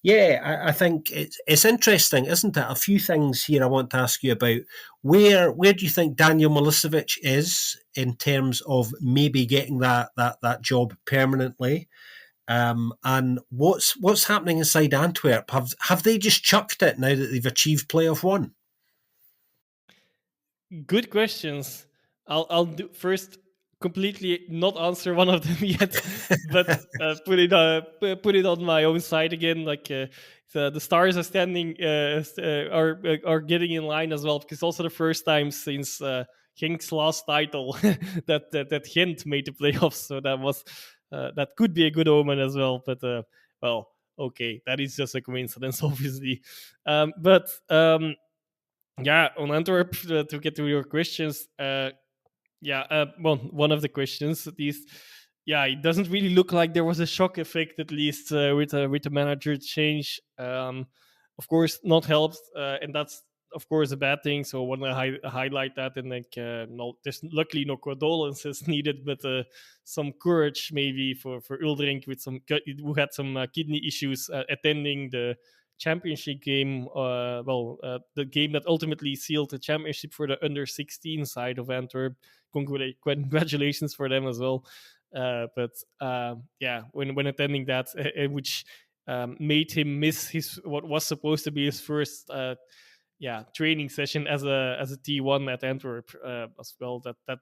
Yeah, I think it's interesting, isn't it? A few things here I want to ask you about. Where do you think Daniel Milicevic is in terms of maybe getting that job permanently? And what's happening inside Antwerp? Have they just chucked it now that they've achieved playoff one? Good questions. I'll do first completely not answer one of them yet, but put it on my own side again. Like the stars are standing are getting in line as well, because also the first time since King's last title that Gent made the playoffs. So that could be a good omen as well. But well, okay, that is just a coincidence, obviously. But yeah, on Antwerp, to get to your questions, well, one of the questions at least, yeah, it doesn't really look like there was a shock effect, at least with the manager change. Of course, not helped, and that's of course a bad thing. So I want to highlight that, and like, no, there's luckily no condolences needed, but some courage maybe for Uldrink, who had some kidney issues attending the championship game, the game that ultimately sealed the championship for the under 16 side of Antwerp. Congratulations for them as well. But yeah, when attending that, which made him miss what was supposed to be his first training session as a T1 at Antwerp as well. That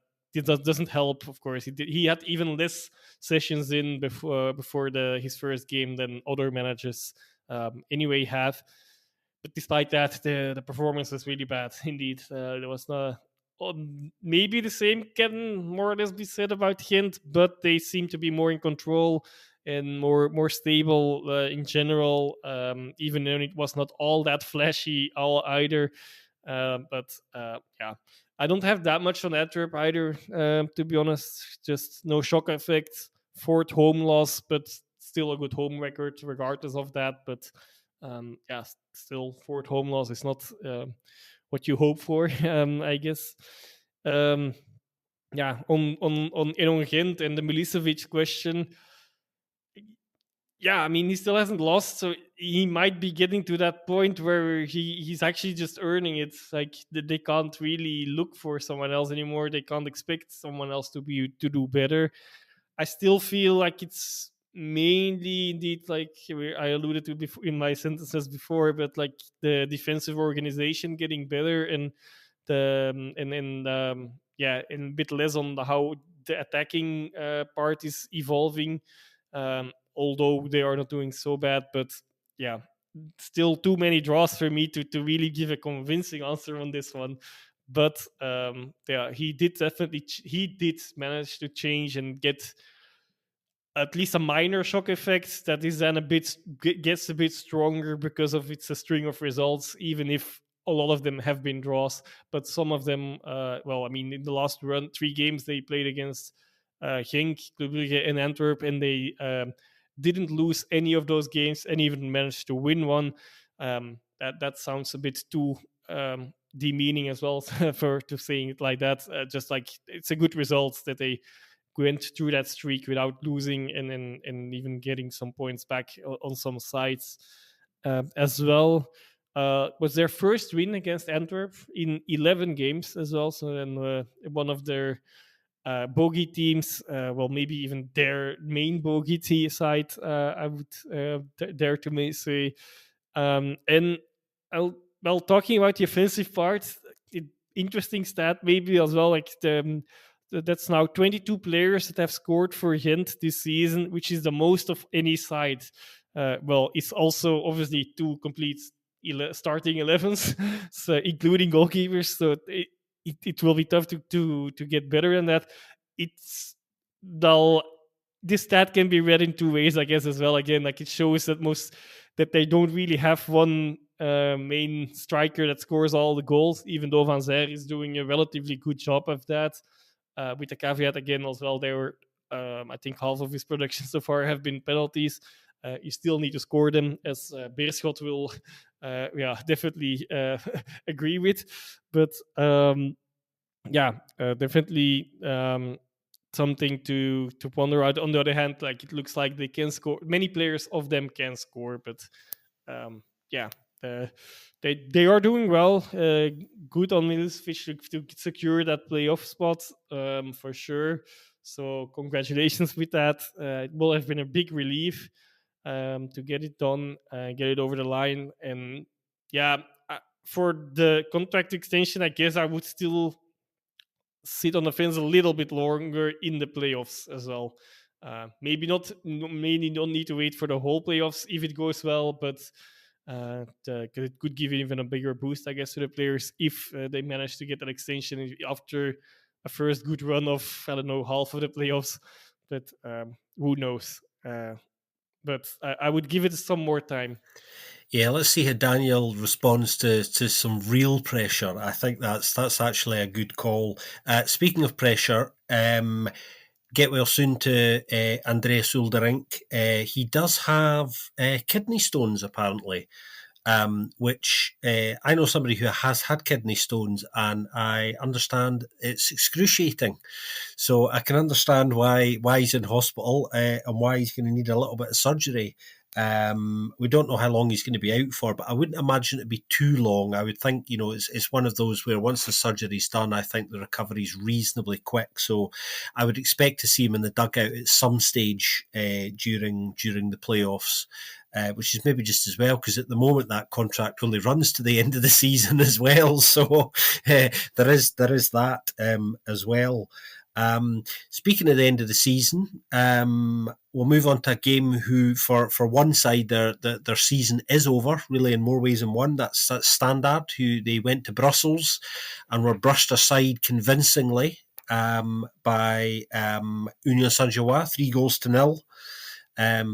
doesn't help, of course. He had even less sessions in before his first game than other managers anyway have. But despite that, the performance was really bad indeed. There was maybe the same can more or less be said about Gent, but they seem to be more in control and more stable in general, even though it was not all that flashy either. But yeah, I don't have that much on Antwerp either, to be honest. Just no shock effect. Fourth home loss, but still a good home record regardless of that. But yeah, still fourth home loss is not what you hope for, I guess. Yeah, on Gent and the Milicevic question. Yeah, I mean, he still hasn't lost, so he might be getting to that point where he's actually just earning it. Like they can't really look for someone else anymore. They can't expect someone else to do better. I still feel like it's mainly indeed, like I alluded to before in my sentences before, but like the defensive organization getting better, and and a bit less on how the attacking part is evolving. Although they are not doing so bad, but yeah, still too many draws for me to really give a convincing answer on this one. But yeah, he did manage to change and get at least a minor shock effect that is then gets a bit stronger because of it's a string of results, even if a lot of them have been draws. But some of them, well, I mean, in the last 3 games they played against Genk, Club Brugge, and Antwerp, and they didn't lose any of those games and even managed to win one. That sounds a bit too demeaning as well for to saying it like that. Just like it's a good result that they went through that streak without losing, and even getting some points back on some sides as well. Was their first win against Antwerp in 11 games as well. So then one of their bogey teams, well, maybe even their main bogey side, I would dare to say. And well, talking about the offensive part, interesting stat maybe as well, like that's now 22 players that have scored for Gent this season, which is the most of any side. Well, it's also obviously 2 complete starting 11s, so including goalkeepers. So it will be tough to get better than that. It's dull. This stat can be read in 2 ways, I guess, as well. Again, like it shows that they don't really have one main striker that scores all the goals, even though Van Zijl is doing a relatively good job of that. With the caveat again as well, there were I think half of his production so far have been penalties. You still need to score them, as Beerschot will definitely agree with. But yeah, definitely something to ponder out. On the other hand, like it looks like they can score. Many players of them can score, but yeah, they are doing well. Good on Middlesbrough to secure that playoff spot for sure. So congratulations with that. It will have been a big relief to get it done, get it over the line, and yeah. For the contract extension, I guess I would still sit on the fence a little bit longer in the playoffs as well. Maybe not. Maybe don't need to wait for the whole playoffs if it goes well, but it could give even a bigger boost, I guess, to the players if they manage to get that extension after a first good run of, I don't know, half of the playoffs. But who knows? But I would give it some more time. Yeah, let's see how Daniel responds to some real pressure. I think that's actually a good call. Speaking of pressure, get well soon to Andreas Ulderink. He does have kidney stones, apparently, which I know somebody who has had kidney stones, and I understand it's excruciating. So I can understand why he's in hospital and why he's going to need a little bit of surgery. We don't know how long he's going to be out for, but I wouldn't imagine it'd be too long. I would think, it's one of those where once the surgery's done, I think the recovery's reasonably quick. So I would expect to see him in the dugout at some stage during the playoffs. Which is maybe just as well, because at the moment that contract only runs to the end of the season as well. So there is that as well. Speaking of the end of the season, we'll move on to a game who, for one side, their season is over, really, in more ways than one. That's Standard, who they went to Brussels and were brushed aside convincingly by Union Saint-Gilloise, 3-0.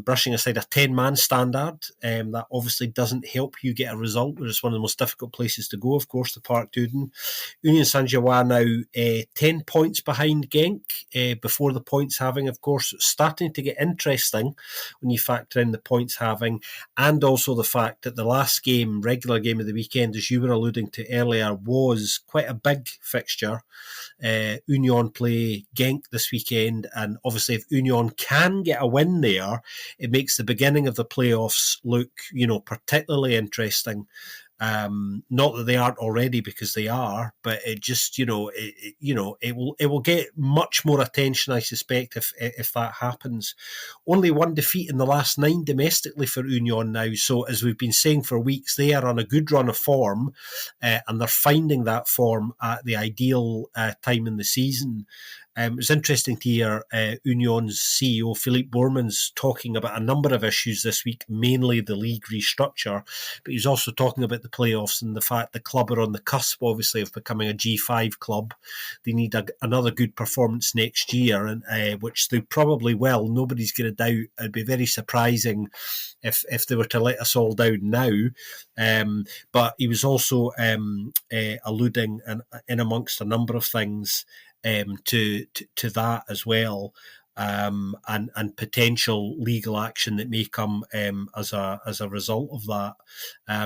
Brushing aside a 10-man Standard. That obviously doesn't help you get a result, but it's one of the most difficult places to go, of course, the Park Duden. Union Saint-Gilloise now 10 points behind Genk before the points having, of course, starting to get interesting when you factor in the points having, and also the fact that the last game, regular game of the weekend, as you were alluding to earlier, was quite a big fixture. Union play Genk this weekend, and obviously if Union can get a win there, it makes the beginning of the playoffs look, particularly interesting. Not that they aren't already, because they are, but it just, it will get much more attention, I suspect, if that happens. Only one defeat in the last 9 domestically for Union now. So, as we've been saying for weeks, they are on a good run of form, and they're finding that form at the ideal time in the season. It was interesting to hear Union's CEO, Philippe Bourmans, talking about a number of issues this week, mainly the league restructure, but he was also talking about the playoffs and the fact the club are on the cusp, obviously, of becoming a G5 club. They need another good performance next year, and which they probably will. Nobody's going to doubt. It'd be very surprising if they were to let us all down now. But he was also alluding in amongst a number of things to that as well, and potential legal action that may come as a result of that.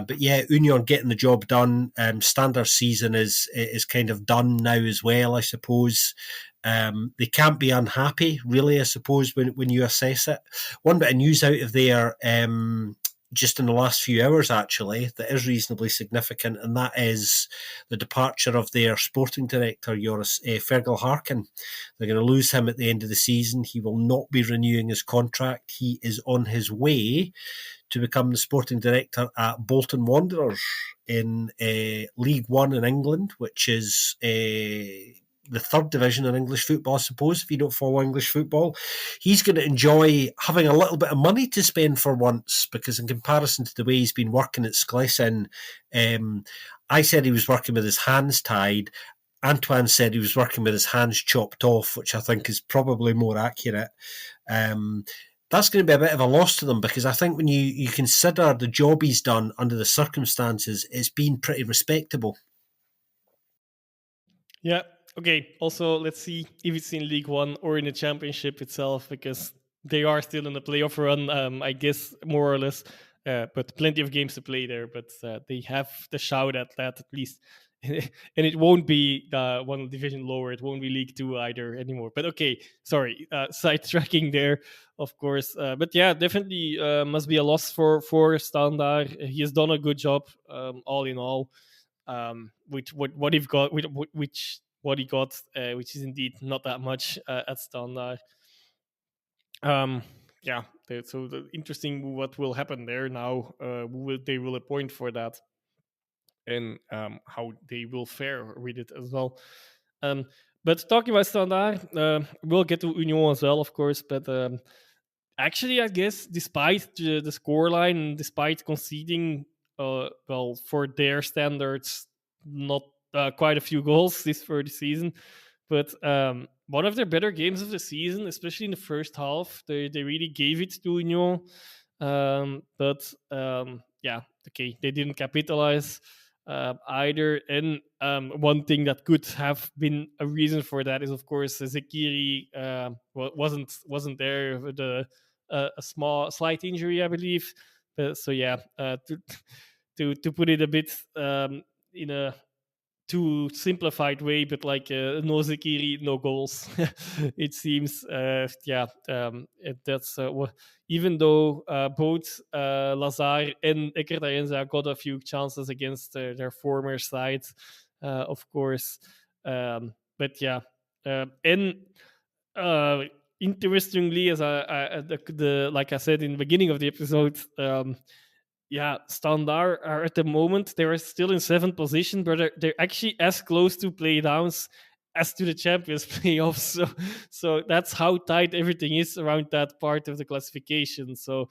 But yeah, Union getting the job done. Standard season is kind of done now as well, I suppose. They can't be unhappy, really, I suppose, when you assess it. One bit of news out of there, just in the last few hours, actually, that is reasonably significant, and that is the departure of their sporting director, Joris Fergal Harkin. They're going to lose him at the end of the season. He will not be renewing his contract. He is on his way to become the sporting director at Bolton Wanderers in League One in England, which is the third division in English football, I suppose, if you don't follow English football. He's going to enjoy having a little bit of money to spend for once, because in comparison to the way he's been working at Sclessin, I said he was working with his hands tied. Antoine said he was working with his hands chopped off, which I think is probably more accurate. That's going to be a bit of a loss to them, because I think when you consider the job he's done under the circumstances, it's been pretty respectable. Yeah. Okay. Also, let's see if it's in League One or in the Championship itself, because they are still in the playoff run, I guess, more or less. But plenty of games to play there. But they have the shout at that, at least. And it won't be one division lower. It won't be League Two either anymore. But okay, sorry, sidetracking there, of course. But yeah, definitely must be a loss for Standard. He has done a good job, all in all. Which what he got, which what he got, which is indeed not that much at Standard. Yeah, so the interesting what will happen there now. They will appoint for that, and how they will fare with it as well. But talking about Standard, we'll get to Union as well, of course. But actually, I guess despite the scoreline, despite conceding, well, for their standards, not quite a few goals this for the season, but one of their better games of the season, especially in the first half, they really gave it to Union. But yeah, okay, they didn't capitalize either. And one thing that could have been a reason for that is, of course, Zekiri wasn't there with a slight injury, I believe. So yeah, to put it a bit in a too simplified way, but like no Zekiri, no goals. It seems, yeah, that's even though both Lazar and Ekertayenza got a few chances against their former side, of course. But yeah, and interestingly, as like I said in the beginning of the episode, yeah, Standard are at the moment, they are still in 7th position, but they're actually as close to play downs as to the Champions playoffs. So that's how tight everything is around that part of the classification. So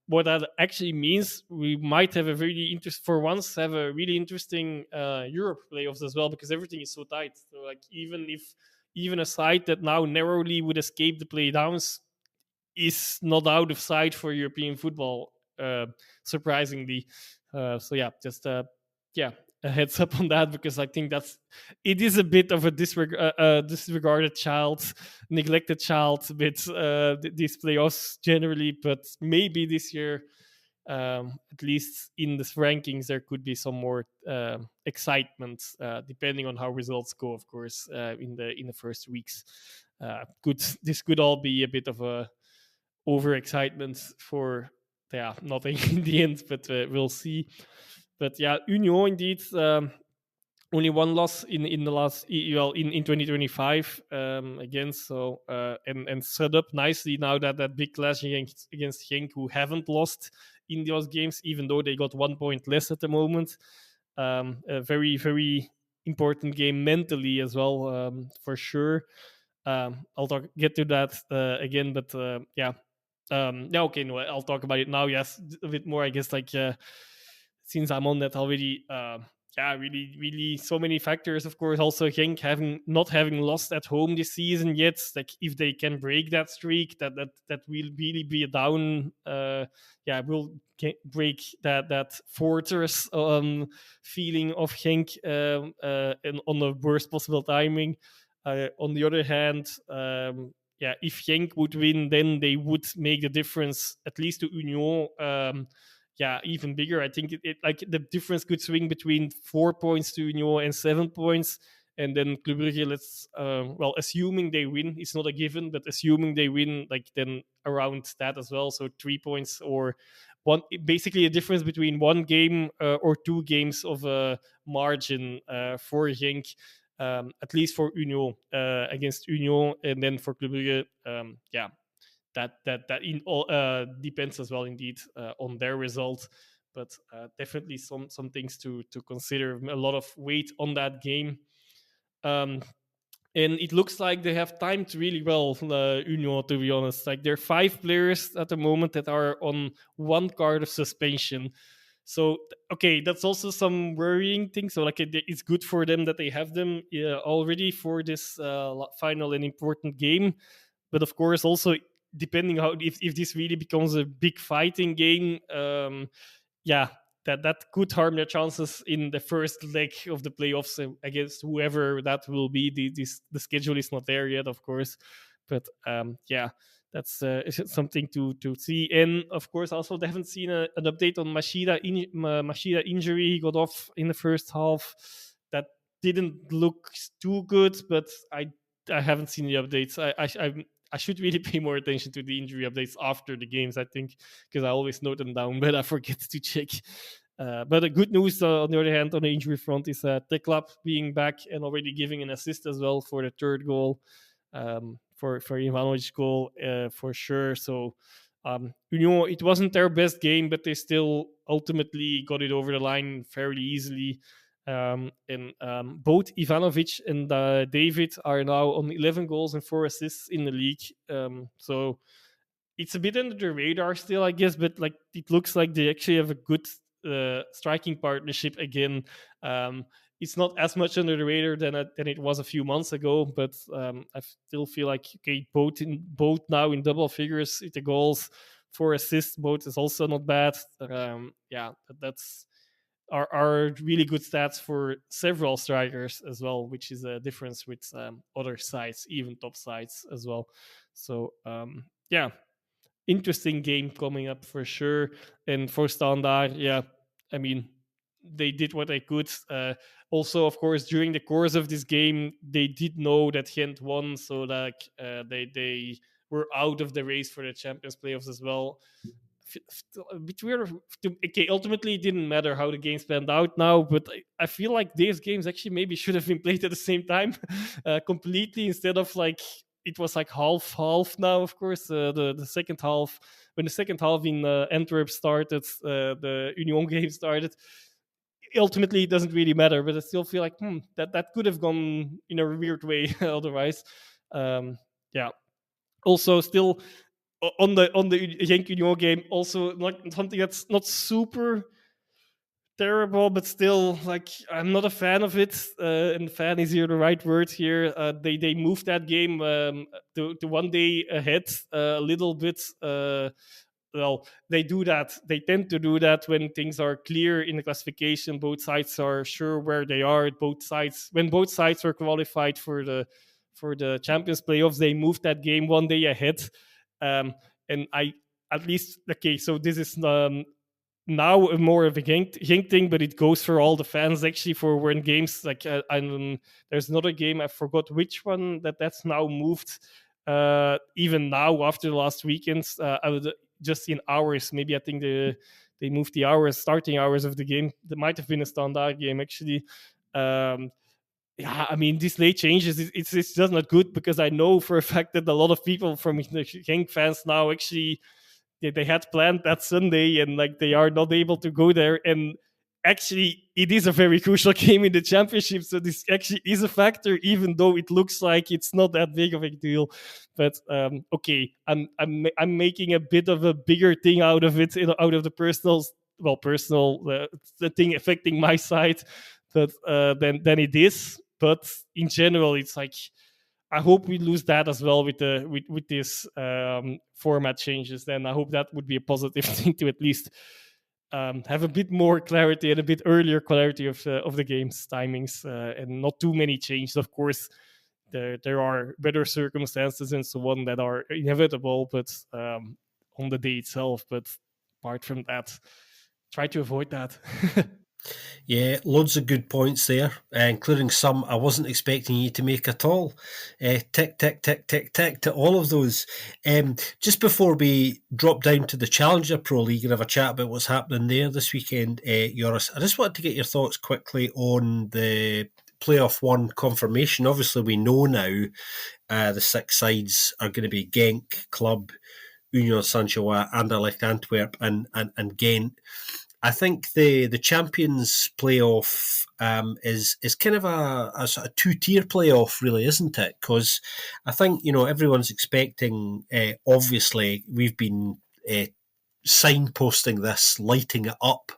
what that actually means, we might have a really for once have a really interesting Europe playoffs as well, because everything is so tight. So like even a side that now narrowly would escape the play downs is not out of sight for European football, surprisingly. So yeah, just yeah, a heads up on that, because I think it is a bit of a disregarded child, neglected child, a bit these playoffs generally, but maybe this year. At least in the rankings, there could be some more excitement, depending on how results go. Of course, in the first weeks, this could all be a bit of a overexcitement for, yeah, nothing in the end, but we'll see. But yeah, Union indeed. Only one loss in the last in 2025 against and set up nicely now that big clash against Genk, who haven't lost in those games, even though they got 1 point less at the moment. A very, very important game mentally as well, for sure. Get to that again, but yeah, okay, no, I'll talk about it now. Yes, a bit more, I guess, like since I'm on that already. Yeah, really, really, so many factors. Of course, also Genk not having lost at home this season yet. Like if they can break that streak, that will really be a down. Will break that fortress feeling of Genk and on the worst possible timing. On the other hand, if Genk would win, then they would make the difference at least to Union. Even bigger. I think it like the difference could swing between 4 points to Union and 7 points. And then Club Brugge, assuming they win, it's not a given, but assuming they win, like then around that as well. So 3 points or one, basically a difference between one game or 2 games of a margin for Genk. At least for Union against Union, and then for Club Brugge, that in all depends as well, indeed, on their result. But definitely some things to consider. A lot of weight on that game. And it looks like they have timed really well, Union, to be honest. Like there are 5 players at the moment that are on 1 card of suspension. So okay, that's also some worrying thing. So like it's good for them that they have them already for this final and important game. But of course, also depending how if this really becomes a big fighting game, that could harm their chances in the first leg of the playoffs against whoever that will be. The schedule is not there yet, of course, but that's something to see. And of course, also they haven't seen an update on Machida injury. He got off in the first half. That didn't look too good, but I haven't seen the updates. I should really pay more attention to the injury updates after the games, I think, because I always note them down, but I forget to check. But the good news, on the other hand, on the injury front is Teklap being back and already giving an assist as well for the third goal, for Ivanovic's goal, for sure. So, Union, it wasn't their best game, but they still ultimately got it over the line fairly easily. And both Ivanovic and David are now on 11 goals and 4 assists in the league. So it's a bit under the radar still, I guess, but like it looks like they actually have a good striking partnership again. It's not as much under the radar than it was a few months ago, but I still feel like okay, both now in double figures with the goals, 4 assists, both is also not bad. That's are really good stats for several strikers as well, which is a difference with other sides, even top sides as well. So interesting game coming up for sure. And for Standard, I mean, they did what they could. Also, of course, during the course of this game, they did know that Gent won, so like they were out of the race for the Champions playoffs as well. A bit weird. Okay, ultimately, it didn't matter how the games panned out now, but I feel like these games actually maybe should have been played at the same time, completely, instead of like it was like half now. Of course, the second half, when the second half in Antwerp started, the Union game started. Ultimately, it doesn't really matter, but I still feel like that could have gone in a weird way otherwise. Yeah. Also, still on the Genk Union game, also like something that's not super terrible, but still, like I'm not a fan of it. And fan is here the right word here. They moved that game to 1 day ahead a little bit. Well, they do that. They tend to do that when things are clear in the classification. Both sides are sure where they are. When both sides were qualified for the Champions playoffs, they moved that game 1 day ahead. And I at least okay. So this is now more of a Genk thing, but it goes for all the fans actually. For when games like there's another game, I forgot which one that's now moved. Even now after the last weekend, just in hours. Maybe I think they moved the starting hours of the game. There might have been a standard game actually. Yeah, I mean, these late changes, it's just not good, because I know for a fact that a lot of people from the Genk fans now actually, they had planned that Sunday, and like they are not able to go there. And actually, it is a very crucial game in the championship, so this actually is a factor, even though it looks like it's not that big of a deal. But okay, I'm making a bit of a bigger thing out of it, out of the personal the thing affecting my side, but than it is. But in general, it's like, I hope we lose that as well with this format changes. Then I hope that would be a positive thing to at least have a bit more clarity and a bit earlier clarity of the game's timings, and not too many changes. Of course, there are better circumstances and so on that are inevitable, but on the day itself. But apart from that, try to avoid that. Yeah, loads of good points there, including some I wasn't expecting you to make at all. Tick, tick, tick, tick, tick to all of those. Just before we drop down to the Challenger Pro League and have a chat about what's happening there this weekend, Joris, I just wanted to get your thoughts quickly on the Playoff 1 confirmation. Obviously, we know now the 6 sides are going to be Genk, Club, Union Saint-Gilloise, Anderlecht, Antwerp, and Ghent. I think the champions playoff is kind of a sort of 2-tier playoff, really, isn't it? Because I think, everyone's expecting. Obviously, we've been signposting this, lighting it up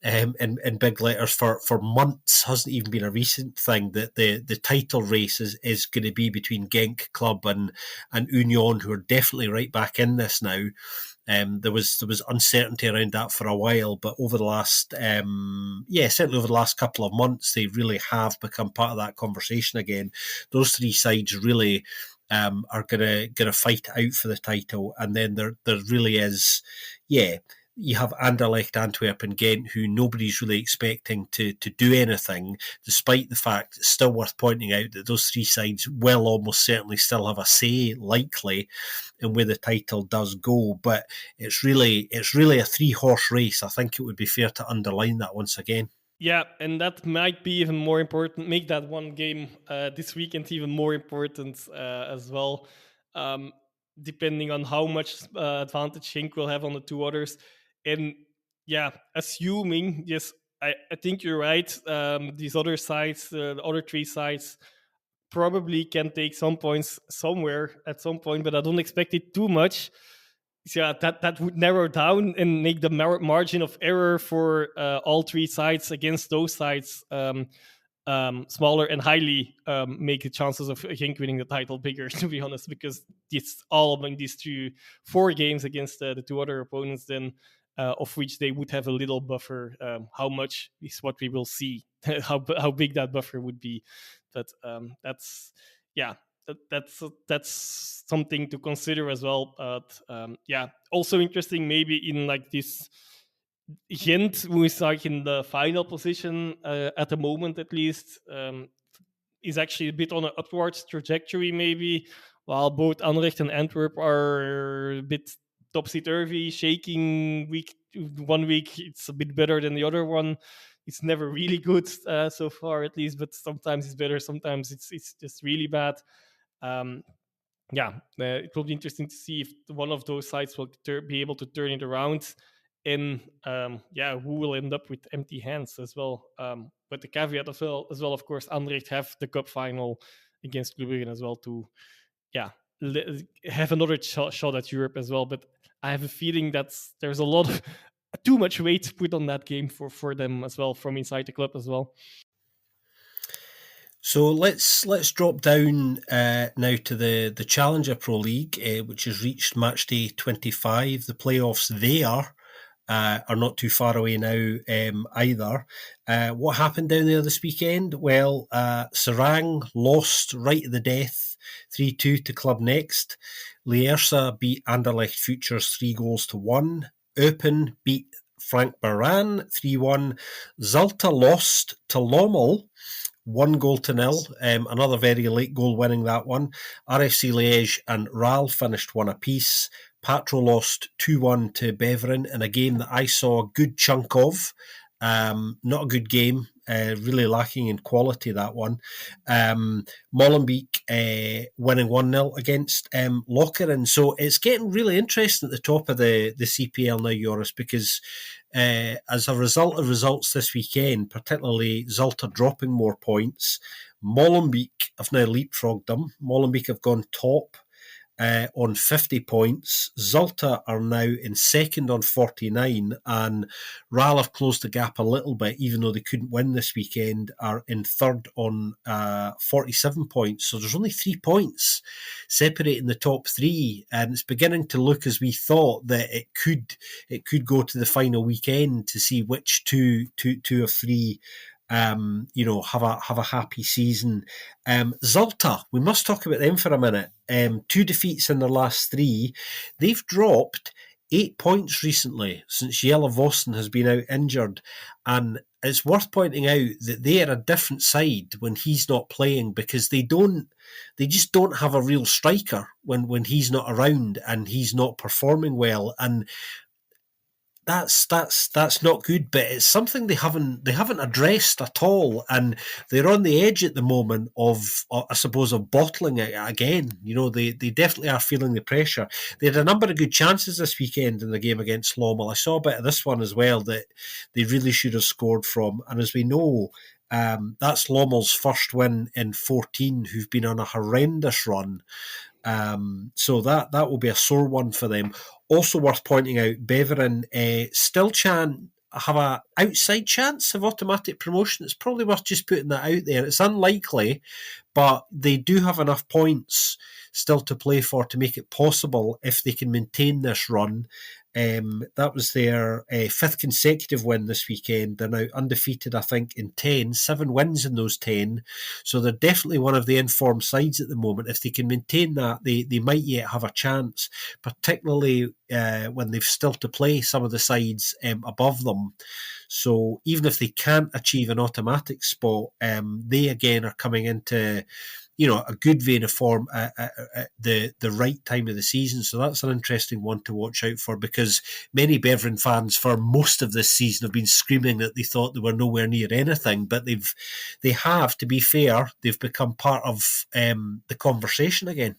in big letters for months. Hasn't even been a recent thing that the title race is going to be between Genk, Club, and Union, who are definitely right back in this now. There was uncertainty around that for a while, but over the last, certainly over the last couple of months, they really have become part of that conversation again. Those 3 sides really are gonna fight out for the title, and then there really is, you have Anderlecht, Antwerp, and Ghent, who nobody's really expecting to do anything, despite the fact it's still worth pointing out that those 3 sides will almost certainly still have a say, likely, in where the title does go. But it's really a 3-horse race. I think it would be fair to underline that once again. Yeah, and that might be even more important, make that one game this weekend even more important as well, depending on how much advantage Genk will have on the 2 others. And yeah, assuming, yes, I think you're right, these other sides, the other 3 sides, probably can take some points somewhere at some point, but I don't expect it too much. So yeah, that would narrow down and make the margin of error for all 3 sides against those sides smaller, and highly make the chances of Genk winning the title bigger, to be honest, because it's all in these 4 games against the 2 other opponents, then of which they would have a little buffer. How much is what we will see, how big that buffer would be. But that's something to consider as well. But also interesting, maybe in like this Gent, who is like in the final position at the moment, at least, is actually a bit on an upwards trajectory, maybe, while both Anderlecht and Antwerp are a bit topsy-turvy, shaking. One week it's a bit better than the other one. It's never really good so far, at least, but sometimes it's better, sometimes it's just really bad. It will be interesting to see if one of those sides will be able to turn it around, and who will end up with empty hands as well. But the caveat as well, of course, Anderlecht have the cup final against Club Brugge as well to have another shot at Europe as well. But I have a feeling that there's a lot of too much weight put on that game for them as well, from inside the club as well. So let's drop down now to the Challenger Pro League, which has reached Matchday 25. The playoffs there are not too far away now either. What happened down there this weekend? Well, Serang lost right at the death, 3-2 to Club Next. Lierse beat Anderlecht Futures 3-1. Eupen beat Frank Baran 3-1. Zalta lost to Lommel 1-0. Another very late goal winning that one. RFC Liège and RAL finished 1 apiece. Patro lost 2-1 to Beveren in a game that I saw a good chunk of. Not a good game, really lacking in quality, that one. Molenbeek winning 1-0 against Lokeren. So it's getting really interesting at the top of the CPL now, Joris, because as a result of results this weekend, particularly Zulte dropping more points, Molenbeek have now leapfrogged them. Molenbeek have gone top on 50 points. Zulte are now in second on 49, and Ral have closed the gap a little bit, even though they couldn't win this weekend, are in third on 47 points. So there's only 3 points separating the top three, and it's beginning to look as we thought that it could go to the final weekend to see which two or three have a happy season. Zulte, we must talk about them for a minute. 2 defeats in their last 3. They've dropped 8 points recently since Jelle Vossen has been out injured, and it's worth pointing out that they are a different side when he's not playing, because they just don't have a real striker when he's not around and he's not performing well, and that's not good, but it's something they haven't addressed at all, and they're on the edge at the moment of, I suppose, of bottling it again. They definitely are feeling the pressure. They had a number of good chances this weekend in the game against Lommel. I saw a bit of this one as well that they really should have scored from, and as we know, that's Lommel's first win in 14, who've been on a horrendous run. So that will be a sore one for them. Also worth pointing out, Beveren still have a outside chance of automatic promotion. It's probably worth just putting that out there. It's unlikely, but they do have enough points still to play for to make it possible if they can maintain this run. That was their 5th consecutive win this weekend. They're now undefeated, I think, in 10, 7 wins in those 10. So they're definitely one of the informed sides at the moment. If they can maintain that, they might yet have a chance, particularly when they've still to play some of the sides above them. So even if they can't achieve an automatic spot, they again are coming into a good vein of form at the right time of the season. So that's an interesting one to watch out for, because many Beveren fans for most of this season have been screaming that they thought they were nowhere near anything, but they have, to be fair, they've become part of the conversation again.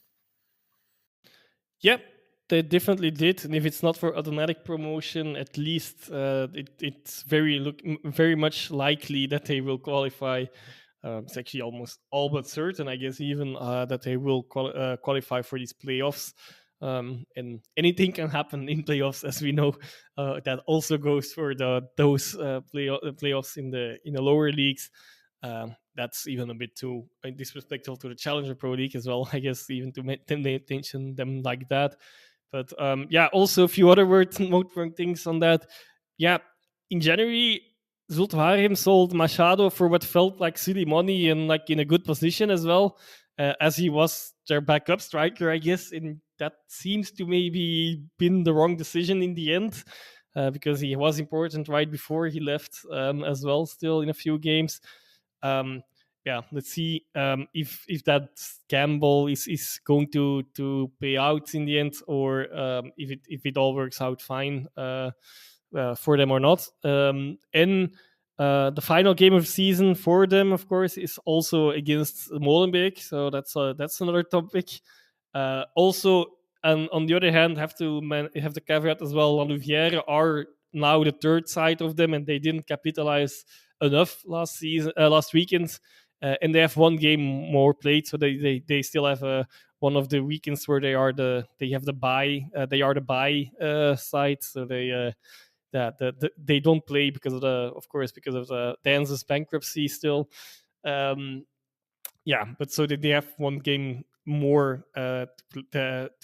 Yep, they definitely did, and if it's not for automatic promotion, at least it's very much likely that they will qualify. It's actually almost all but certain, I guess, even that they will qualify for these playoffs. And anything can happen in playoffs, as we know. That also goes for those playoffs in the lower leagues. That's even a bit too disrespectful to the Challenger Pro League as well, I guess, even to mention them like that. But also a few other noteworthy things on that. Yeah, in January, Zulte Waregem sold Machado for what felt like silly money and like in a good position as well, as he was their backup striker, I guess. And that seems to maybe been the wrong decision in the end, because he was important right before he left as well, still in a few games. Let's see if that gamble is going to pay out in the end, or if it all works out fine for them or not. And the final game of the season for them, of course, is also against Molenbeek, so that's another topic. Also, and on the other hand, have the caveat as well. Louvière are now the third side of them, and they didn't capitalize enough last weekend, and they have one game more played, so they still have one of the weekends where they have the bye. They are the bye side, so they don't play because of the Danz's bankruptcy still. But so they have one game more to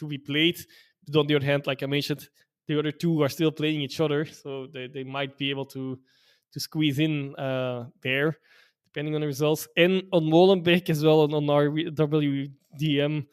be played. But on the other hand, like I mentioned, the other two are still playing each other, so they might be able to squeeze in there, depending on the results. And on Molenbeek as well, on our WDM,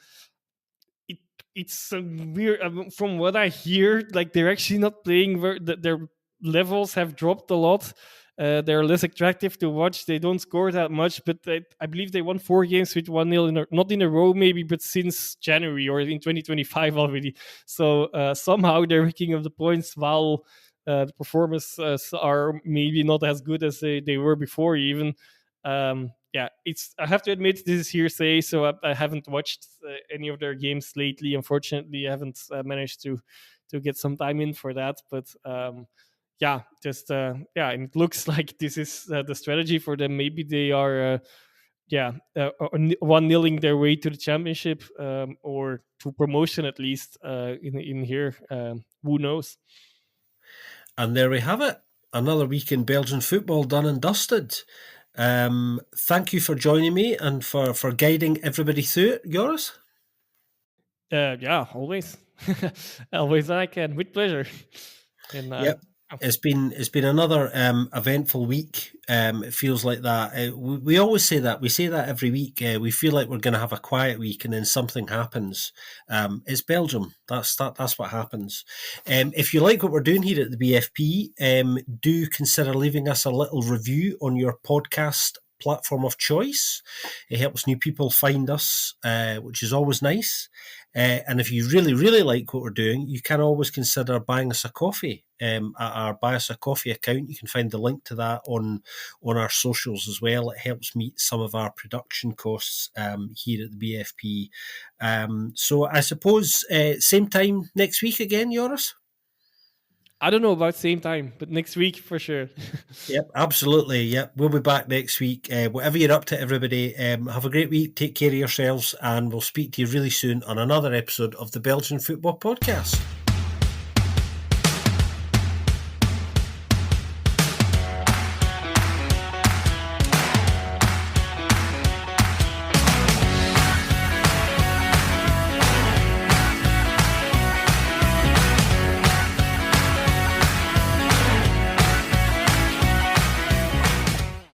it's weird. From what I hear, like they're actually not playing. Their levels have dropped a lot. They're less attractive to watch. They don't score that much, but I believe they won 4 games with 1-0, not in a row maybe, but since January or in 2025 already. So somehow they're picking up the points while the performances are maybe not as good as they were before even. I have to admit this is hearsay, so I haven't watched any of their games lately. Unfortunately, I haven't managed to get some time in for that, but it looks like this is the strategy for them. Maybe they are 1-0ing their way to the championship, or to promotion at least, in here. Who knows? And there we have it. Another week in Belgian football done and dusted. Thank you for joining me and for guiding everybody through it, Joris. Always. Always I can, with pleasure. And yep. It's been another eventful week. It feels like that. We always say that. We say that every week. We feel like we're going to have a quiet week, and then something happens. It's Belgium. That's what happens. If you like what we're doing here at the BFP, do consider leaving us a little review on your podcast platform of choice. It helps new people find us, which is always nice. And if you really, really like what we're doing, you can always consider buying us a coffee at our Buy Us a Coffee account. You can find the link to that on our socials as well. It helps meet some of our production costs here at the BFP. So I suppose same time next week again, Joris? I don't know about same time, but next week for sure. Yep, absolutely. Yep, we'll be back next week. Whatever you're up to, everybody, have a great week. Take care of yourselves, and we'll speak to you really soon on another episode of the Belgian Football Podcast.